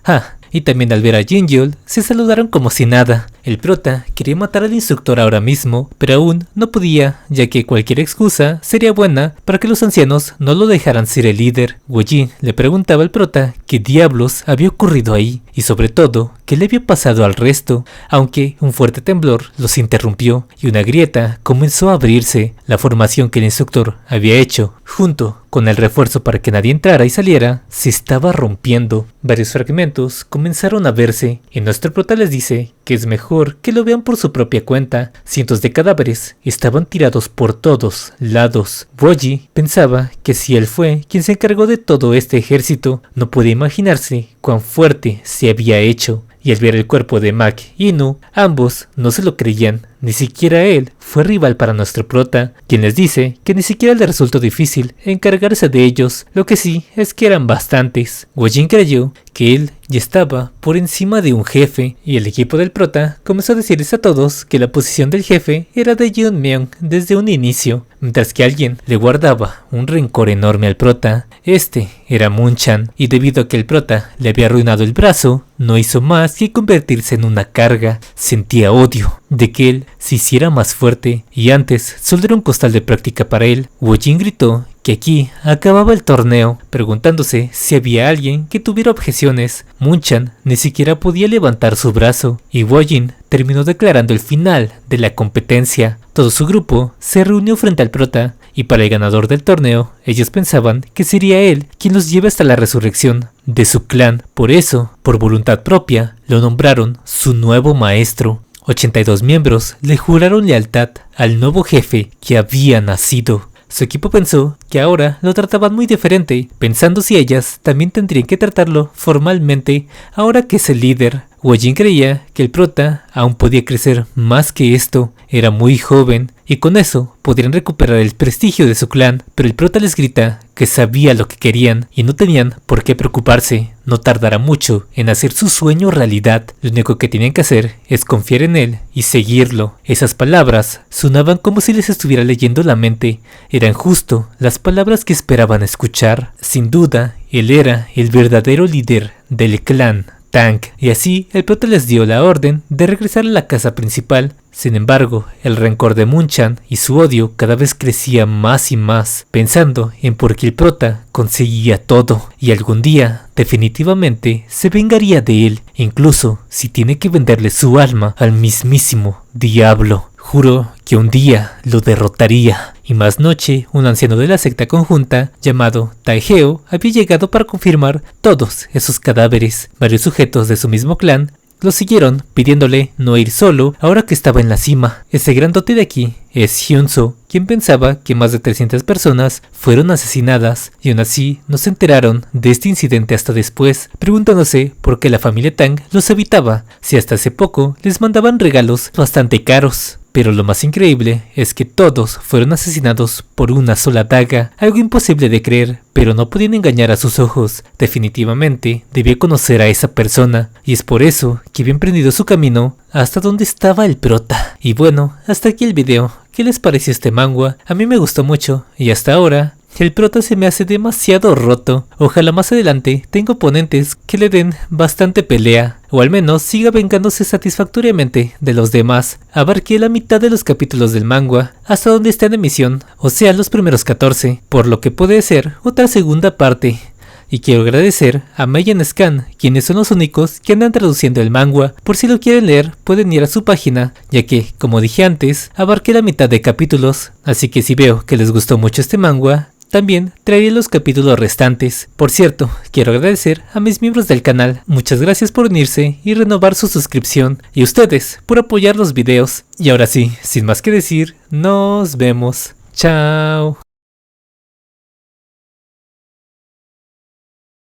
Y también al ver a Jinjul, se saludaron como si nada. El prota quería matar al instructor ahora mismo, pero aún no podía, ya que cualquier excusa sería buena para que los ancianos no lo dejaran ser el líder. Wojin le preguntaba al prota qué diablos había ocurrido ahí, y sobre todo, qué le había pasado al resto, aunque un fuerte temblor los interrumpió, y una grieta comenzó a abrirse. La formación que el instructor había hecho, junto con el refuerzo para que nadie entrara y saliera, se estaba rompiendo. Varios fragmentos comenzaron a verse, y nuestro prota les dice que es mejor que lo vean por su propia cuenta. Cientos de cadáveres estaban tirados por todos lados. Wojin pensaba que si él fue quien se encargó de todo este ejército, no podía imaginarse cuán fuerte se había hecho. Y al ver el cuerpo de Mac y Nu, ambos no se lo creían. Ni siquiera él fue rival para nuestro prota, quien les dice que ni siquiera le resultó difícil encargarse de ellos. Lo que sí es que eran bastantes. Wojin creyó que él ya estaba por encima de un jefe, y el equipo del prota comenzó a decirles a todos que la posición del jefe era de Junmyeon desde un inicio, mientras que alguien le guardaba un rencor enorme al prota. Este era Moonchan, y debido a que el prota le había arruinado el brazo, no hizo más que convertirse en una carga. Sentía odio de que él se hiciera más fuerte, y antes solo era un costal de práctica para él. Wojin gritó que aquí acababa el torneo, preguntándose si había alguien que tuviera objeciones. Moonchan ni siquiera podía levantar su brazo, y Wojin terminó declarando el final de la competencia. Todo su grupo se reunió frente al prota, y para el ganador del torneo, ellos pensaban que sería él quien los lleve hasta la resurrección de su clan. Por eso, por voluntad propia, lo nombraron su nuevo maestro. 82 miembros le juraron lealtad al nuevo jefe que había nacido. Su equipo pensó que ahora lo trataban muy diferente, pensando si ellas también tendrían que tratarlo formalmente ahora que es el líder. Wojin creía que el prota aún podía crecer más que esto, era muy joven, y con eso podrían recuperar el prestigio de su clan, pero el prota les grita que sabía lo que querían y no tenían por qué preocuparse. No tardará mucho en hacer su sueño realidad. Lo único que tenían que hacer es confiar en él y seguirlo. Esas palabras sonaban como si les estuviera leyendo la mente. Eran justo las palabras que esperaban escuchar. Sin duda, él era el verdadero líder del clan Tang, y así el prota les dio la orden de regresar a la casa principal. Sin embargo, el rencor de Moonchan y su odio cada vez crecía más y más, pensando en por qué el prota conseguía todo, y algún día definitivamente se vengaría de él, incluso si tiene que venderle su alma al mismísimo diablo. Juró que un día lo derrotaría. Y más noche, un anciano de la secta conjunta llamado Taegeo había llegado para confirmar todos esos cadáveres. Varios sujetos de su mismo clan lo siguieron pidiéndole no ir solo ahora que estaba en la cima. Ese grandote de aquí es Hyunso, quien pensaba que más de 300 personas fueron asesinadas y aún así no se enteraron de este incidente hasta después, preguntándose por qué la familia Tang los evitaba, si hasta hace poco les mandaban regalos bastante caros. Pero lo más increíble es que todos fueron asesinados por una sola daga, algo imposible de creer, pero no podían engañar a sus ojos. Definitivamente debía conocer a esa persona, y es por eso que había emprendido su camino hasta donde estaba el prota. Y bueno, hasta aquí el video. ¿Qué les pareció este manga? A mí me gustó mucho, y hasta ahora el prota se me hace demasiado roto. Ojalá más adelante tenga oponentes que le den bastante pelea, o al menos siga vengándose satisfactoriamente de los demás. Abarqué la mitad de los capítulos del manga, hasta donde está en emisión, o sea los primeros 14, por lo que puede ser otra segunda parte. Y quiero agradecer a Mayan Scan, quienes son los únicos que andan traduciendo el manga. Por si lo quieren leer, pueden ir a su página, ya que, como dije antes, abarqué la mitad de capítulos. Así que si veo que les gustó mucho este manga, también traeré los capítulos restantes. Por cierto, quiero agradecer a mis miembros del canal. Muchas gracias por unirse y renovar su suscripción. Y a ustedes por apoyar los videos. Y ahora sí, sin más que decir, nos vemos. Chao.